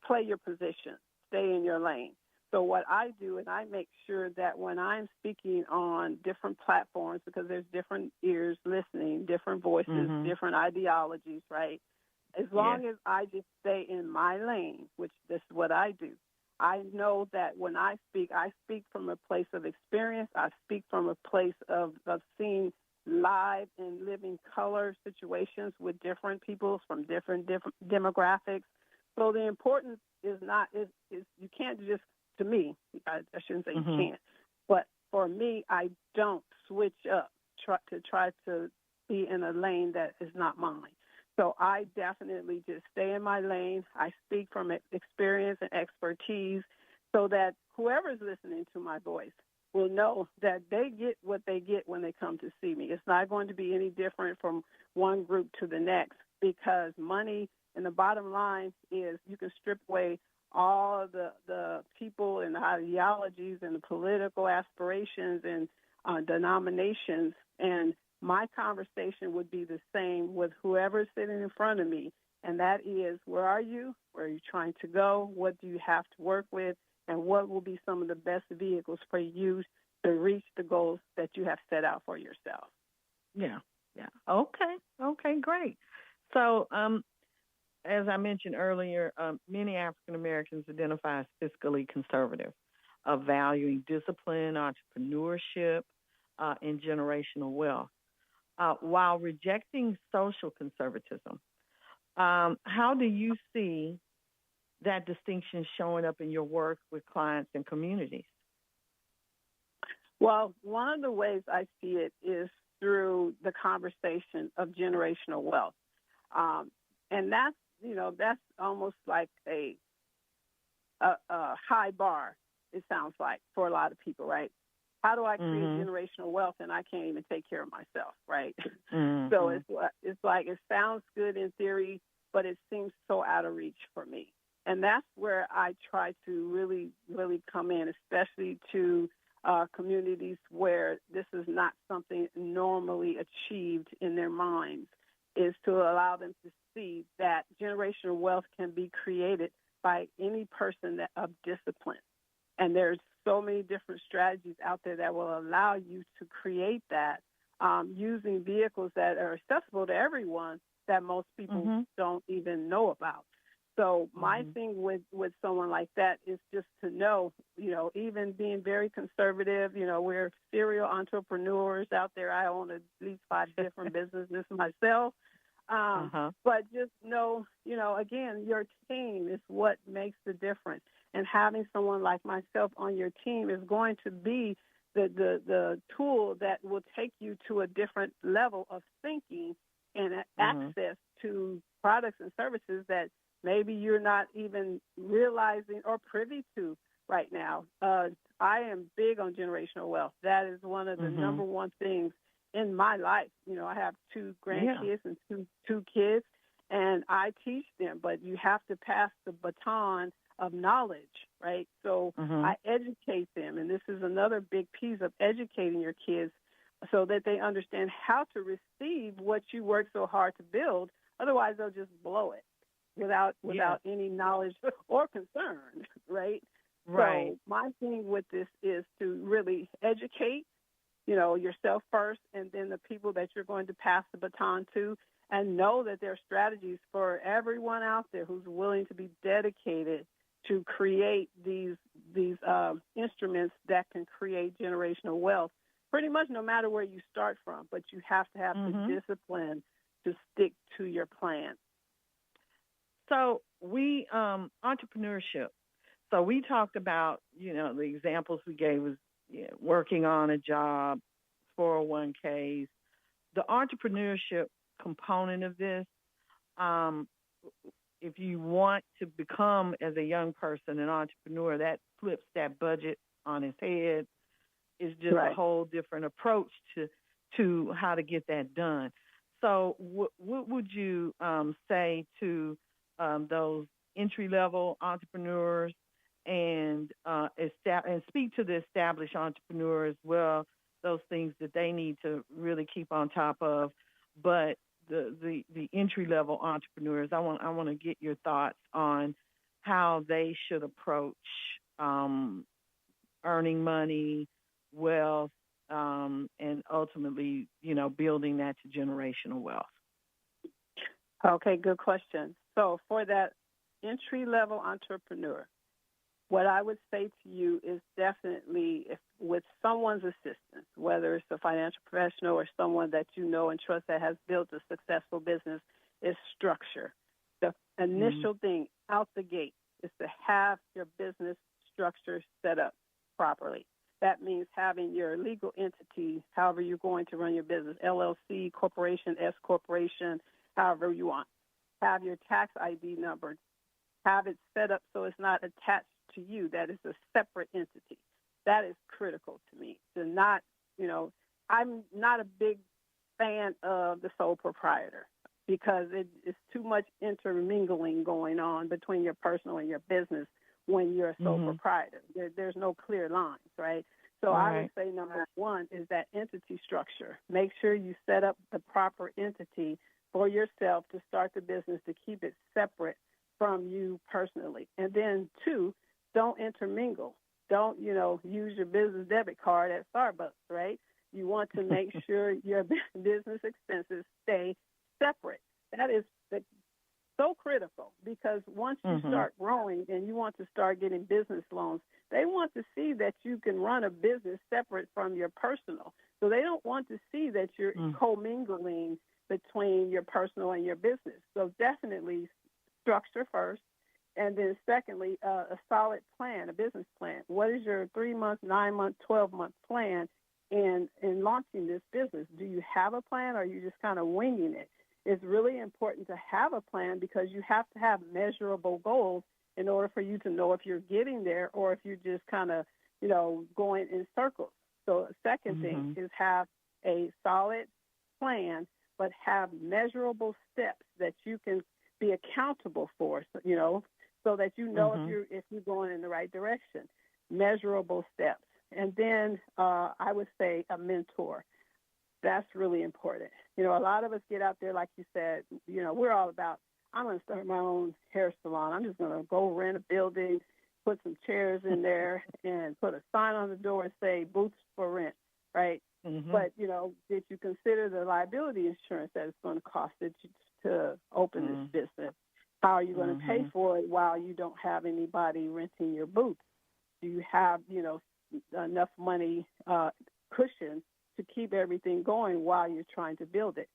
play your position, stay in your lane. So what I do is I make sure that when I'm speaking on different platforms, because there's different ears listening, different voices, different ideologies, right? As long as I just stay in my lane, which this is what I do, I know that when I speak from a place of experience. I speak from a place of seeing live and living color situations with different people from different demographics. So the importance is you can't just, to me, I shouldn't say you can't, but for me, I don't switch up to try to be in a lane that is not mine. So I definitely just stay in my lane. I speak from experience and expertise so that whoever's listening to my voice will know that they get what they get when they come to see me. It's not going to be any different from one group to the next, because money, and the bottom line is, you can strip away all of the people and the ideologies and the political aspirations and denominations, and my conversation would be the same with whoever's sitting in front of me, and that is, where are you? Where are you trying to go? What do you have to work with? and what will be some of the best vehicles for you to reach the goals that you have set out for yourself. Yeah. Okay, great. So, as I mentioned earlier, many African Americans identify as fiscally conservative, valuing discipline, entrepreneurship, and generational wealth, while rejecting social conservatism. How do you see that distinction showing up in your work with clients and communities? Well, one of the ways I see it is through the conversation of generational wealth. And that's almost like a high bar, it sounds like, for a lot of people, right? How do I create generational wealth and I can't even take care of myself, right? So it's like it sounds good in theory, but it seems so out of reach for me. And that's where I try to really, really come in, especially to communities where this is not something normally achieved in their minds, is to allow them to see that generational wealth can be created by any person of discipline. And there's so many different strategies out there that will allow you to create that using vehicles that are accessible to everyone that most people don't even know about. So my thing with someone like that is just to know, even being very conservative, we're serial entrepreneurs out there. I own at least 5 different businesses myself. But just know, again, your team is what makes the difference. And having someone like myself on your team is going to be the tool that will take you to a different level of thinking and access to products and services that maybe you're not even realizing or privy to right now. I am big on generational wealth. That is one of the number one things in my life. I have 2 grandkids and two kids, and I teach them, but you have to pass the baton of knowledge, right? So I educate them, and this is another big piece of educating your kids so that they understand how to receive what you work so hard to build. Otherwise, they'll just blow it without any knowledge or concern, right? Right. So my thing with this is to really educate, yourself first, and then the people that you're going to pass the baton to, and know that there are strategies for everyone out there who's willing to be dedicated to create these instruments that can create generational wealth, pretty much no matter where you start from. But you have to have the discipline to stick to your plan. So we entrepreneurship. So we talked about, the examples we gave was working on a job, 401ks. The entrepreneurship component of this, if you want to become, as a young person, an entrepreneur, that flips that budget on its head. It's just a whole different approach to how to get that done. So what would you say to those entry-level entrepreneurs and speak to the established entrepreneur as well, those things that they need to really keep on top of, but the entry-level entrepreneurs, I want to get your thoughts on how they should approach earning money, wealth, and ultimately, building that to generational wealth. Okay, good question. So for that entry-level entrepreneur, what I would say to you is definitely, if with someone's assistance, whether it's a financial professional or someone that you know and trust that has built a successful business, is structure. The initial thing out the gate is to have your business structure set up properly. That means having your legal entity, however you're going to run your business, LLC, corporation, S corporation, however you want. Have your tax ID number. Have it set up so it's not attached to you. That is a separate entity. That is critical to me. To not, I'm not a big fan of the sole proprietor because it's too much intermingling going on between your personal and your business when you're a sole proprietor. There's no clear lines, right? So I would say number one is that entity structure. Make sure you set up the proper entity for yourself to start the business, to keep it separate from you personally. And then 2, don't intermingle. Don't, use your business debit card at Starbucks, right? You want to make sure your business expenses stay separate. That is so critical, because once you start growing and you want to start getting business loans, they want to see that you can run a business separate from your personal. So they don't want to see that you're commingling between your personal and your business. So definitely structure first. And then secondly, a solid plan, a business plan. What is your 3-month, 9-month, 12-month plan in launching this business? Do you have a plan, or are you just kind of winging it? It's really important to have a plan, because you have to have measurable goals in order for you to know if you're getting there or if you're just kind of, going in circles. So the second thing is have a solid plan, but have measurable steps that you can be accountable for, so that if you're going in the right direction. Measurable steps. And then I would say a mentor. That's really important. A lot of us get out there, like you said, we're all about, I'm going to start my own hair salon. I'm just going to go rent a building, put some chairs in there, and put a sign on the door and say, booths for rent, right? But, did you consider the liability insurance that it's going to cost it to open this business? How are you going to pay for it while you don't have anybody renting your booth? Do you have, enough money cushion to keep everything going while you're trying to build it?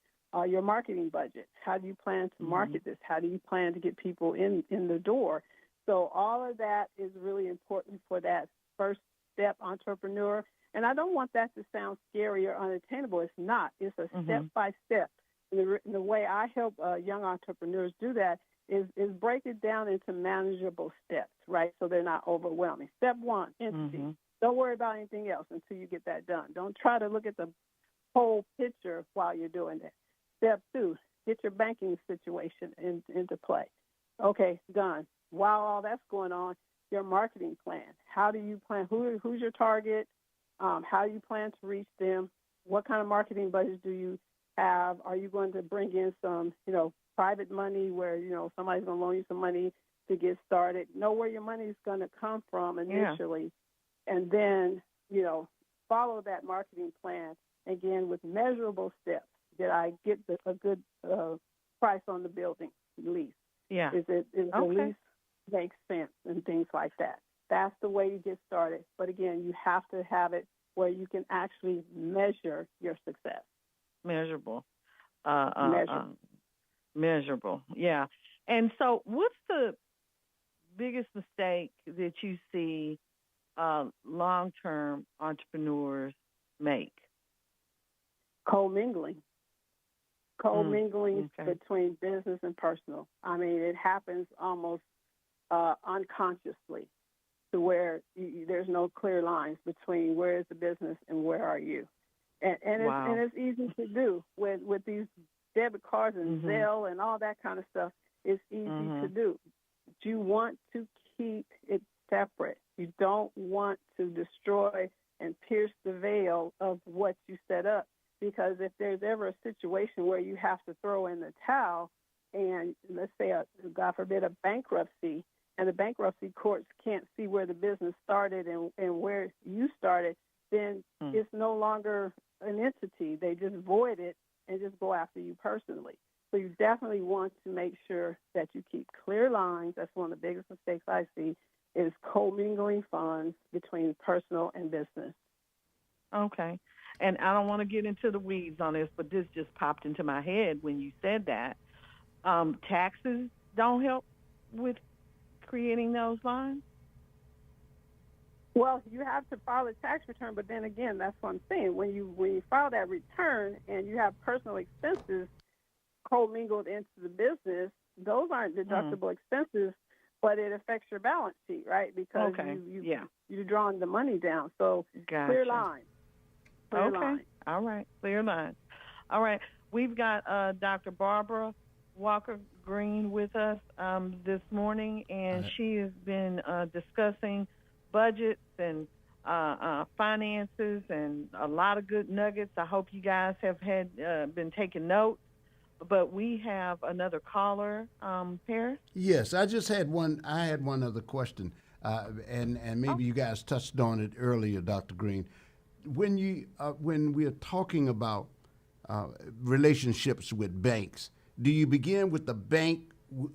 Your marketing budget. How do you plan to market this? How do you plan to get people in the door? So all of that is really important for that first step entrepreneur. And I don't want that to sound scary or unattainable. It's not. It's a step-by-step. And the way I help young entrepreneurs do that is break it down into manageable steps, right? So they're not overwhelming. Step 1, entity. Don't worry about anything else until you get that done. Don't try to look at the whole picture while you're doing that. Step 2, get your banking situation into play. Okay, done. While all that's going on, your marketing plan. How do you plan? Who's your target? How do you plan to reach them? What kind of marketing budget do you have? Are you going to bring in some, private money where, somebody's going to loan you some money to get started? Know where your money is going to come from initially. And then, follow that marketing plan, again, with measurable steps. Did I get a good price on the building lease? Yeah. Is the lease make sense and things like that? That's the way you get started. But, again, you have to have it where you can actually measure your success. Measurable. Measurable, yeah. And so what's the biggest mistake that you see long-term entrepreneurs make? Commingling between business and personal. I mean, it happens almost unconsciously, to where there's no clear lines between where is the business and where are you. And it's easy to do with these debit cards and Zelle and all that kind of stuff. It's easy to do. But you want to keep it separate. You don't want to destroy and pierce the veil of what you set up, because if there's ever a situation where you have to throw in the towel, and let's say, God forbid, a bankruptcy, and the bankruptcy courts can't see where the business started and where you started, then it's no longer an entity. They just void it and just go after you personally. So you definitely want to make sure that you keep clear lines. That's one of the biggest mistakes I see, is commingling funds between personal and business. Okay. And I don't want to get into the weeds on this, but this just popped into my head when you said that. Taxes don't help with creating those lines? Well, you have to file a tax return, but then again, that's what I'm saying. When you file that return and you have personal expenses commingled into the business, those aren't deductible expenses, but it affects your balance sheet, right? Because you're drawing the money down. So clear line. Clear line. All right. Clear line. All right. We've got Dr. Barbara Walker Green with us this morning, and she has been discussing budgets and finances and a lot of good nuggets. I hope you guys have been taking notes. But we have another caller, Paris. Yes, I just had one. I had one other question. and maybe you guys touched on it earlier, Dr. Green. When we're talking about relationships with banks, do you begin with the bank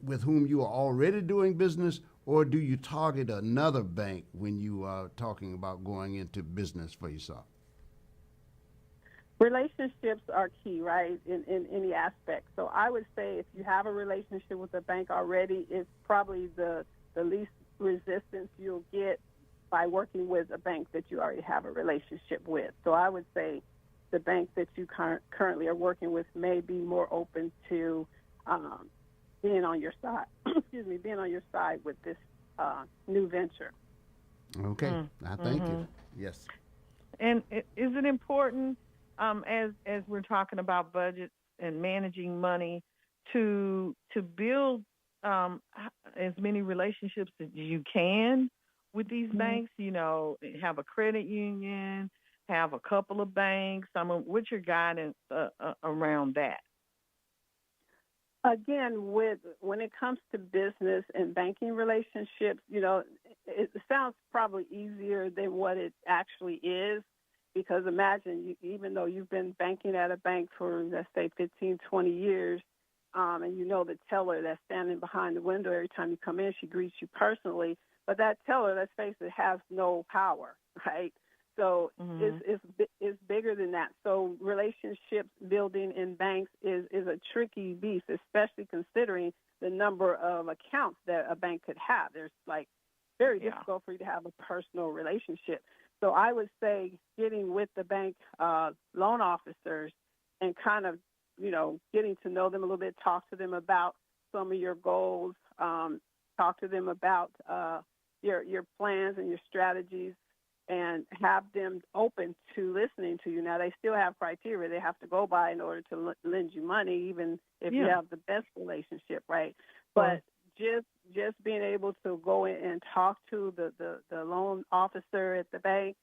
with whom you are already doing business, or do you target another bank when you are talking about going into business for yourself? Relationships are key, right, in any aspect. So I would say if you have a relationship with a bank already, it's probably the least resistance you'll get by working with a bank that you already have a relationship with. So I would say the bank that you currently are working with may be more open to being on your side. Being on your side with this new venture. Okay, I thank you. Yes. And is it important, as we're talking about budgets and managing money, to build as many relationships as you can with these banks? You know, have a credit union, have a couple of banks. I mean, what's your guidance around that? Again, when it comes to business and banking relationships, you know, it sounds probably easier than what it actually is, because imagine, even though you've been banking at a bank for, let's say, 15, 20 years, and you know the teller that's standing behind the window every time you come in, she greets you personally, but that teller, let's face it, has no power, right? So it's bigger than that. So relationships building in banks is a tricky beast, especially considering the number of accounts that a bank could have. There's very difficult for you to have a personal relationship. So I would say getting with the bank loan officers and kind of, you know, getting to know them a little bit, talk to them about some of your goals, talk to them about your plans and your strategies, and have them open to listening to you. Now, they still have criteria they have to go by in order to lend you money, even if you have the best relationship, right? But just being able to go in and talk to the loan officer at the bank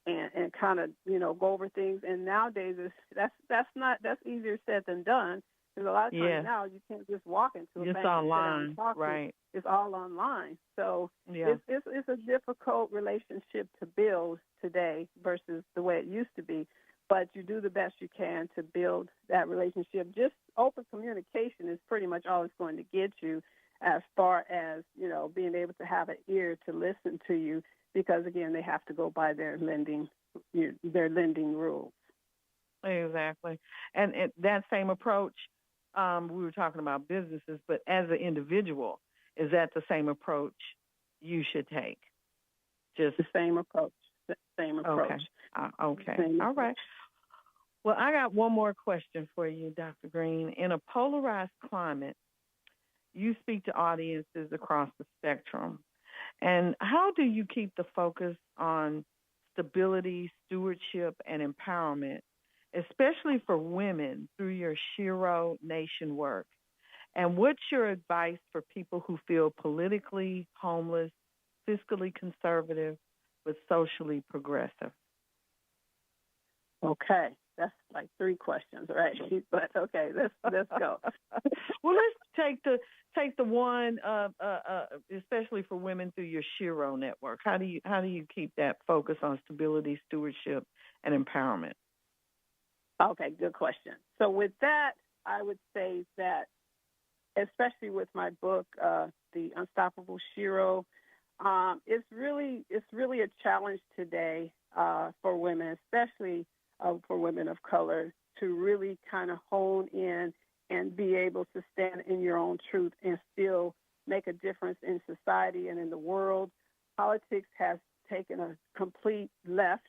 and kind of, you know, go over things. And nowadays, that's easier said than done. Because a lot of times now you can't just walk into a bank. It's online, right? It's all online. So it's a difficult relationship to build today versus the way it used to be. But you do the best you can to build that relationship. Just open communication is pretty much all it's going to get you, as far as, you know, being able to have an ear to listen to you, because, again, they have to go by their lending rules. Exactly. And that same approach, we were talking about businesses, but as an individual, is that the same approach you should take? Just the same approach. Same approach. Okay. All right. Well, I got one more question for you, Dr. Green. In a polarized climate, you speak to audiences across the spectrum. And how do you keep the focus on stability, stewardship, and empowerment, especially for women, through your Shiro Nation work? And what's your advice for people who feel politically homeless, fiscally conservative, but socially progressive? Okay, that's like 3 questions, right? But okay, let's go. Well, let's take the one, especially for women, through your Shiro network. How do you keep that focus on stability, stewardship, and empowerment? Okay, good question. So with that, I would say that, especially with my book, The Unstoppable Shiro, it's really a challenge today for women, especially for women of color, to really kind of hone in and be able to stand in your own truth and still make a difference in society and in the world. Politics has taken a complete left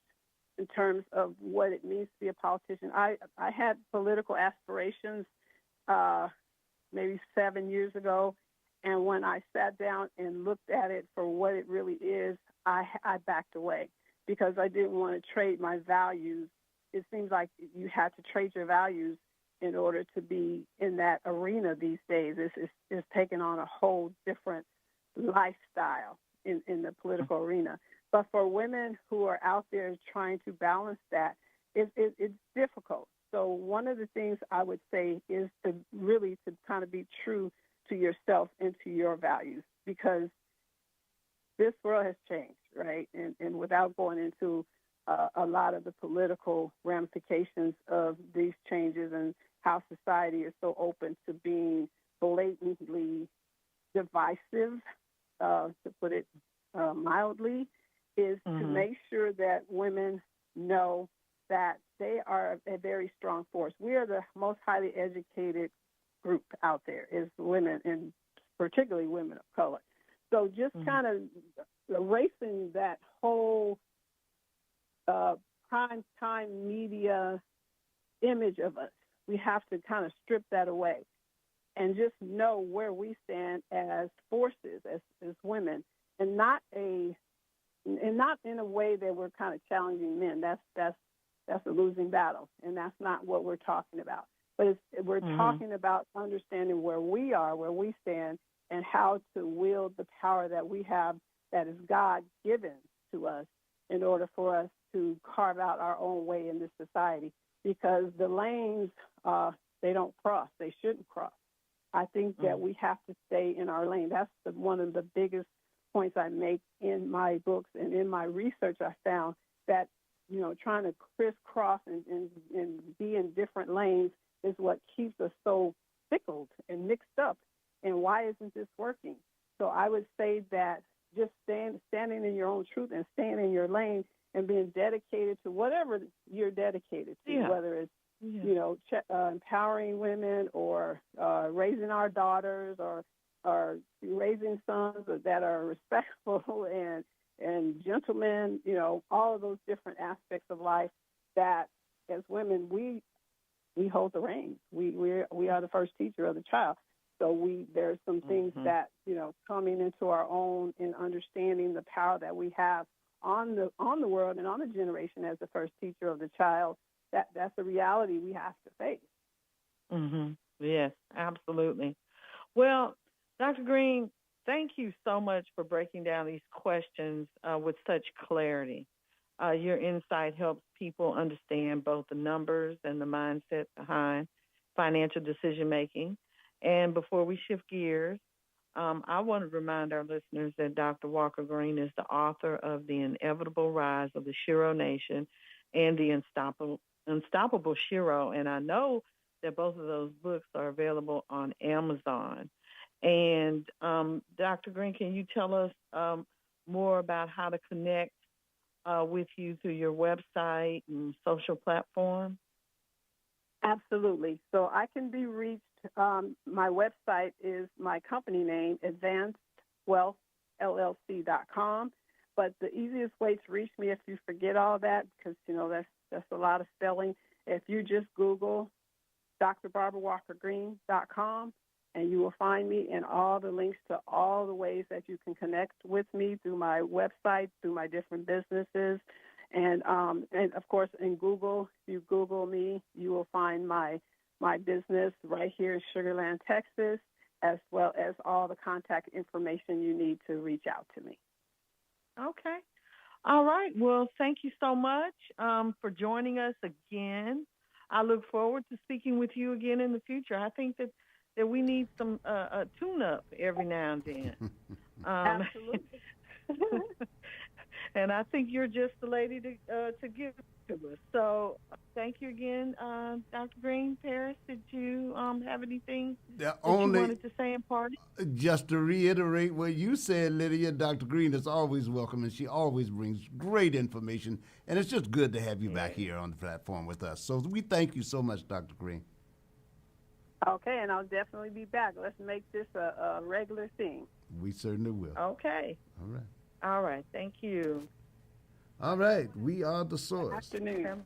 in terms of what it means to be a politician. I had political aspirations maybe 7 years ago, and when I sat down and looked at it for what it really is, I backed away because I didn't want to trade my values. It seems like you have to trade your values in order to be in that arena these days. It's taken on a whole different lifestyle in the political arena. But for women who are out there trying to balance that, it's difficult. So one of the things I would say is to kind of be true to yourself and to your values, because this world has changed, right? And without going into a lot of the political ramifications of these changes and how society is so open to being blatantly divisive, to put it mildly, is to make sure that women know that they are a very strong force. We are the most highly educated group out there, is women, and particularly women of color. So just kind of erasing that whole prime time media image of us, we have to kind of strip that away and just know where we stand as forces, as women, and not in a way that we're kind of challenging men. That's a losing battle, and that's not what we're talking about. But we're talking about understanding where we are, where we stand, and how to wield the power that we have, that is God-given to us, in order for us to carve out our own way in this society. Because the lanes, they don't cross. They shouldn't cross. I think that we have to stay in our lane. That's one of the biggest points I make in my books and in my research. I found that, trying to crisscross and be in different lanes is what keeps us so fickled and mixed up. And why isn't this working? So I would say that just standing in your own truth and staying in your lane and being dedicated to whatever you're dedicated to, whether it's empowering women or raising our daughters or raising sons that are respectful and gentlemen, all of those different aspects of life that as women we hold the reins. We are the first teacher of the child. So there's some things that, coming into our own and understanding the power that we have on the world and on the generation as the first teacher of the child, that's a reality we have to face. Yes, absolutely. Well, Dr. Green, thank you so much for breaking down these questions with such clarity. Your insight helps people understand both the numbers and the mindset behind financial decision-making. And before we shift gears, I want to remind our listeners that Dr. Walker Green is the author of The Inevitable Rise of the Shiro Nation and The Unstoppable Shiro. And I know that both of those books are available on Amazon. And Dr. Green, can you tell us more about how to connect with you through your website and social platform? Absolutely. So I can be reached. My website is my company name, advancedwealthllc.com. But the easiest way to reach me, if you forget all that, because that's a lot of spelling, if you just Google drbarbawalkergreen.com, and you will find me and all the links to all the ways that you can connect with me through my website, through my different businesses. And of course, in Google, if you Google me, you will find my business right here in Sugar Land, Texas, as well as all the contact information you need to reach out to me. Okay. All right. Well, thank you so much for joining us again. I look forward to speaking with you again in the future. I think that we need some a tune-up every now and then. Absolutely. And I think you're just the lady to give to us. So thank you again, Dr. Green. Paris, did you have anything that you wanted to say in part? Just to reiterate what you said, Lydia, Dr. Green is always welcome, and she always brings great information. And it's just good to have you back here on the platform with us. So we thank you so much, Dr. Green. Okay, and I'll definitely be back. Let's make this a regular thing. We certainly will. Okay. All right. All right. Thank you. All right. We are the source. Afternoon.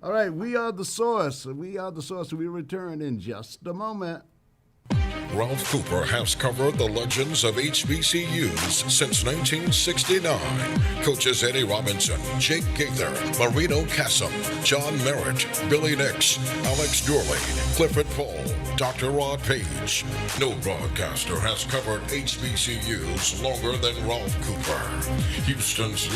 All right. We are the source. We are the source. We return in just a moment. Ralph Cooper has covered the legends of HBCUs since 1969. Coaches Eddie Robinson, Jake Gaither, Marino Cassim, John Merritt, Billy Nix, Alex Dorley, Clifford Paul, Dr. Rod Page. No broadcaster has covered HBCUs longer than Ralph Cooper. Houston's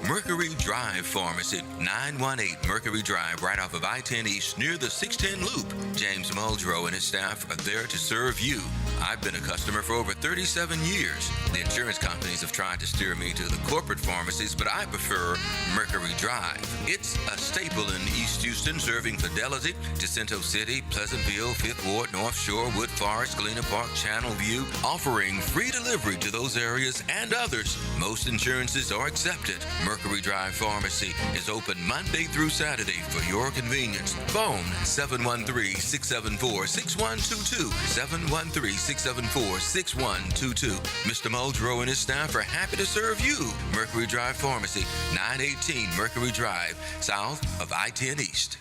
Mercury Drive Pharmacy, 918 Mercury Drive, right off of I-10 East, near the 610 Loop. James Muldrow and his staff are there to serve you. I've been a customer for over 37 years. The insurance companies have tried to steer me to the corporate pharmacies, but I prefer Mercury Drive. It's a staple in East Houston, serving Fidelity, Jacinto City, Pleasantville, Fifth Ward, North Shore, Wood Forest, Galena Park, Channel View, offering free delivery to those areas and others. Most insurances are accepted. Mercury Drive Pharmacy is open Monday through Saturday for your convenience. Phone 713-674-6122, 713-674-6122. Mr. Muldrow and his staff are happy to serve you. Mercury Drive Pharmacy, 918 Mercury Drive, south of I-10 East.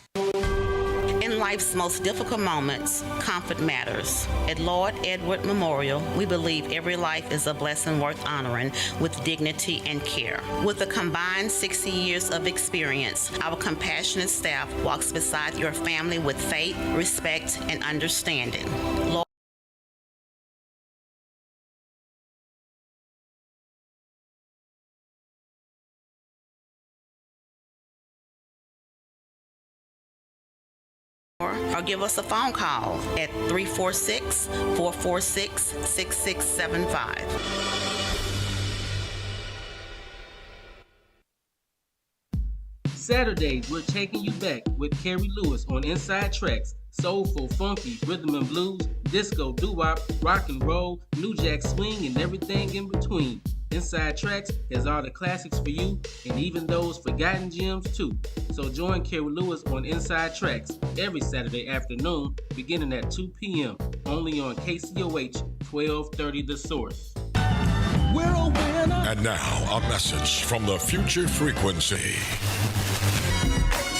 In life's most difficult moments, comfort matters. At Lord Edward Memorial, we believe every life is a blessing worth honoring with dignity and care. With a combined 60 years of experience, our compassionate staff walks beside your family with faith, respect, and understanding. Or give us a phone call at 346-446-6675. Saturdays, we're taking you back with Carrie Lewis on Inside Tracks. Soulful, funky, rhythm and blues, disco, doo-wop, rock and roll, new jack swing, and everything in between. Inside Tracks has all the classics for you and even those forgotten gems too. So join Carrie Lewis on Inside Tracks every Saturday afternoon beginning at 2 p.m. only on KCOH 1230 The Source. We're a winner. And now a message from the Future Frequency.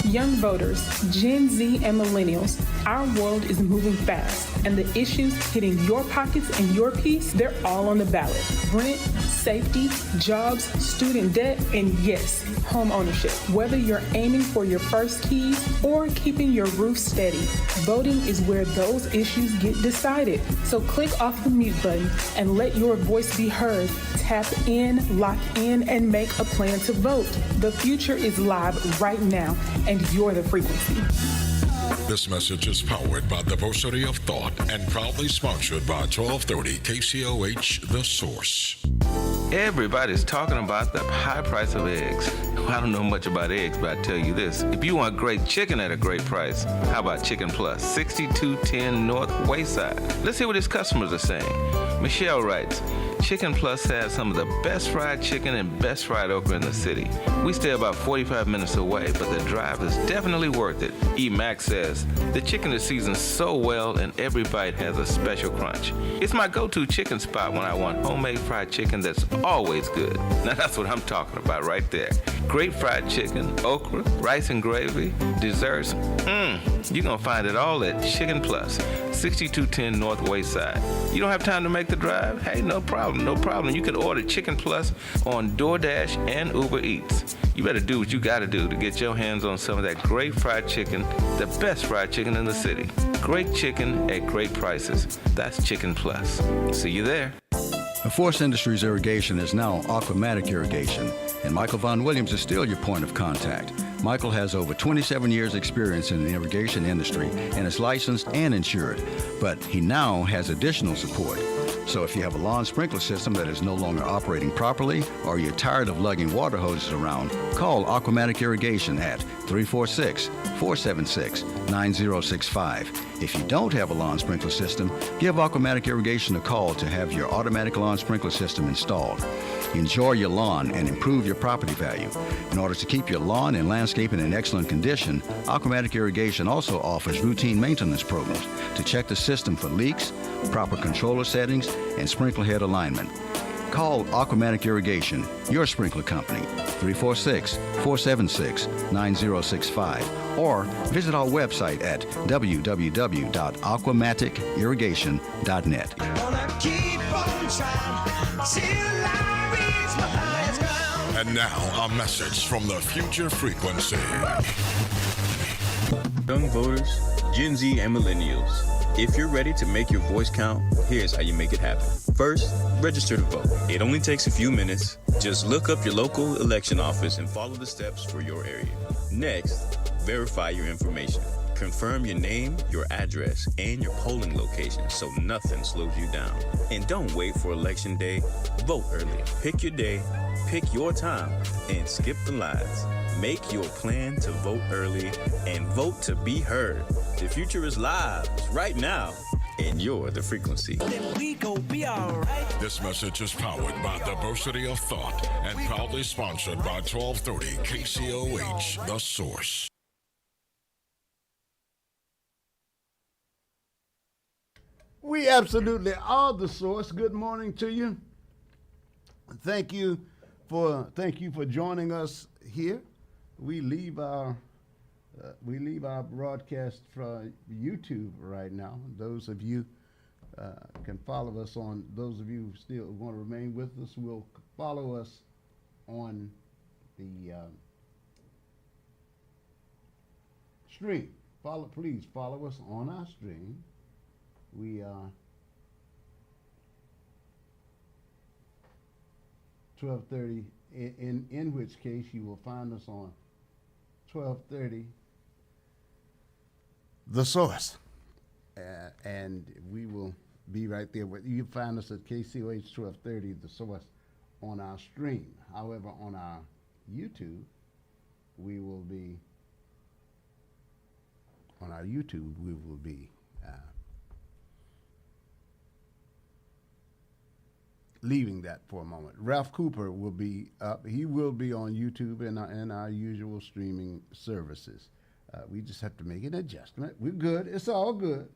Young voters, Gen Z and millennials, our world is moving fast, and the issues hitting your pockets and your peace, they're all on the ballot. Rent, safety, jobs, student debt, and yes, home ownership. Whether you're aiming for your first keys or keeping your roof steady, voting is where those issues get decided. So click off the mute button and let your voice be heard. Tap in, lock in, and make a plan to vote. The future is live right now, and you're the frequency. This message is powered by Diversity of Thought and proudly sponsored by 1230 KCOH The Source. Everybody's talking about the high price of eggs. I don't know much about eggs, but I tell you this. If you want great chicken at a great price, how about Chicken Plus, 6210 North Wayside? Let's hear what his customers are saying. Michelle writes, Chicken Plus has some of the best fried chicken and best fried okra in the city. We stay about 45 minutes away, but the drive is definitely worth it. E. Max says, the chicken is seasoned so well and every bite has a special crunch. It's my go-to chicken spot when I want homemade fried chicken that's always good. Now that's what I'm talking about right there. Great fried chicken, okra, rice and gravy, desserts. You're going to find it all at Chicken Plus, 6210 North Wayside. You don't have time to make the drive? Hey, no problem. You can order Chicken Plus on DoorDash and Uber Eats. You better do what you got to do to get your hands on some of that great fried chicken, the best fried chicken in the city. Great chicken at great prices. That's Chicken Plus. See you there. Force Industries Irrigation is now Aquamatic Irrigation, and Michael Von Williams is still your point of contact. Michael has over 27 years experience in the irrigation industry and is licensed and insured, but he now has additional support. So if you have a lawn sprinkler system that is no longer operating properly or you're tired of lugging water hoses around, call Aquamatic Irrigation at 346-476-9065. If you don't have a lawn sprinkler system, give Aquamatic Irrigation a call to have your automatic lawn sprinkler system installed. Enjoy your lawn and improve your property value. In order to keep your lawn and landscaping in excellent condition, Aquamatic Irrigation also offers routine maintenance programs to check the system for leaks, proper controller settings, and sprinkler head alignment. Call Aquamatic Irrigation, your sprinkler company, 346-476-9065, or visit our website at www.aquamaticirrigation.net. And now, a message from the Future Frequency. Young voters, Gen Z and millennials, If you're ready to make your voice count, here's how you make it happen. First, register to vote. It only takes a few minutes. Just look up your local election office and follow the steps for your area. Next, verify your information. Confirm your name, your address, and your polling location so nothing slows you down. And don't wait for election day. Vote early. Pick your day, pick your time, and skip the lines. Make your plan to vote early and vote to be heard. The future is live right now, and you're the frequency. This message is powered by Diversity of Thought and proudly sponsored by 1230 KCOH, The Source. We absolutely are The Source. Good morning to you. Thank you for joining us here. We leave our broadcast for YouTube right now. Those of you can follow us on. Those of you who still want to remain with us will follow us on the stream. Please follow us on our stream. We are 12:30. In which case you will find us on 12:30, The Source, and we will be right there with you. You find us at KCOH 12:30, The Source, on our stream. However, on our YouTube, we will be leaving that for a moment. Ralph Cooper will be up. He will be on YouTube and our usual streaming services. We just have to make an adjustment. We're good. It's all good.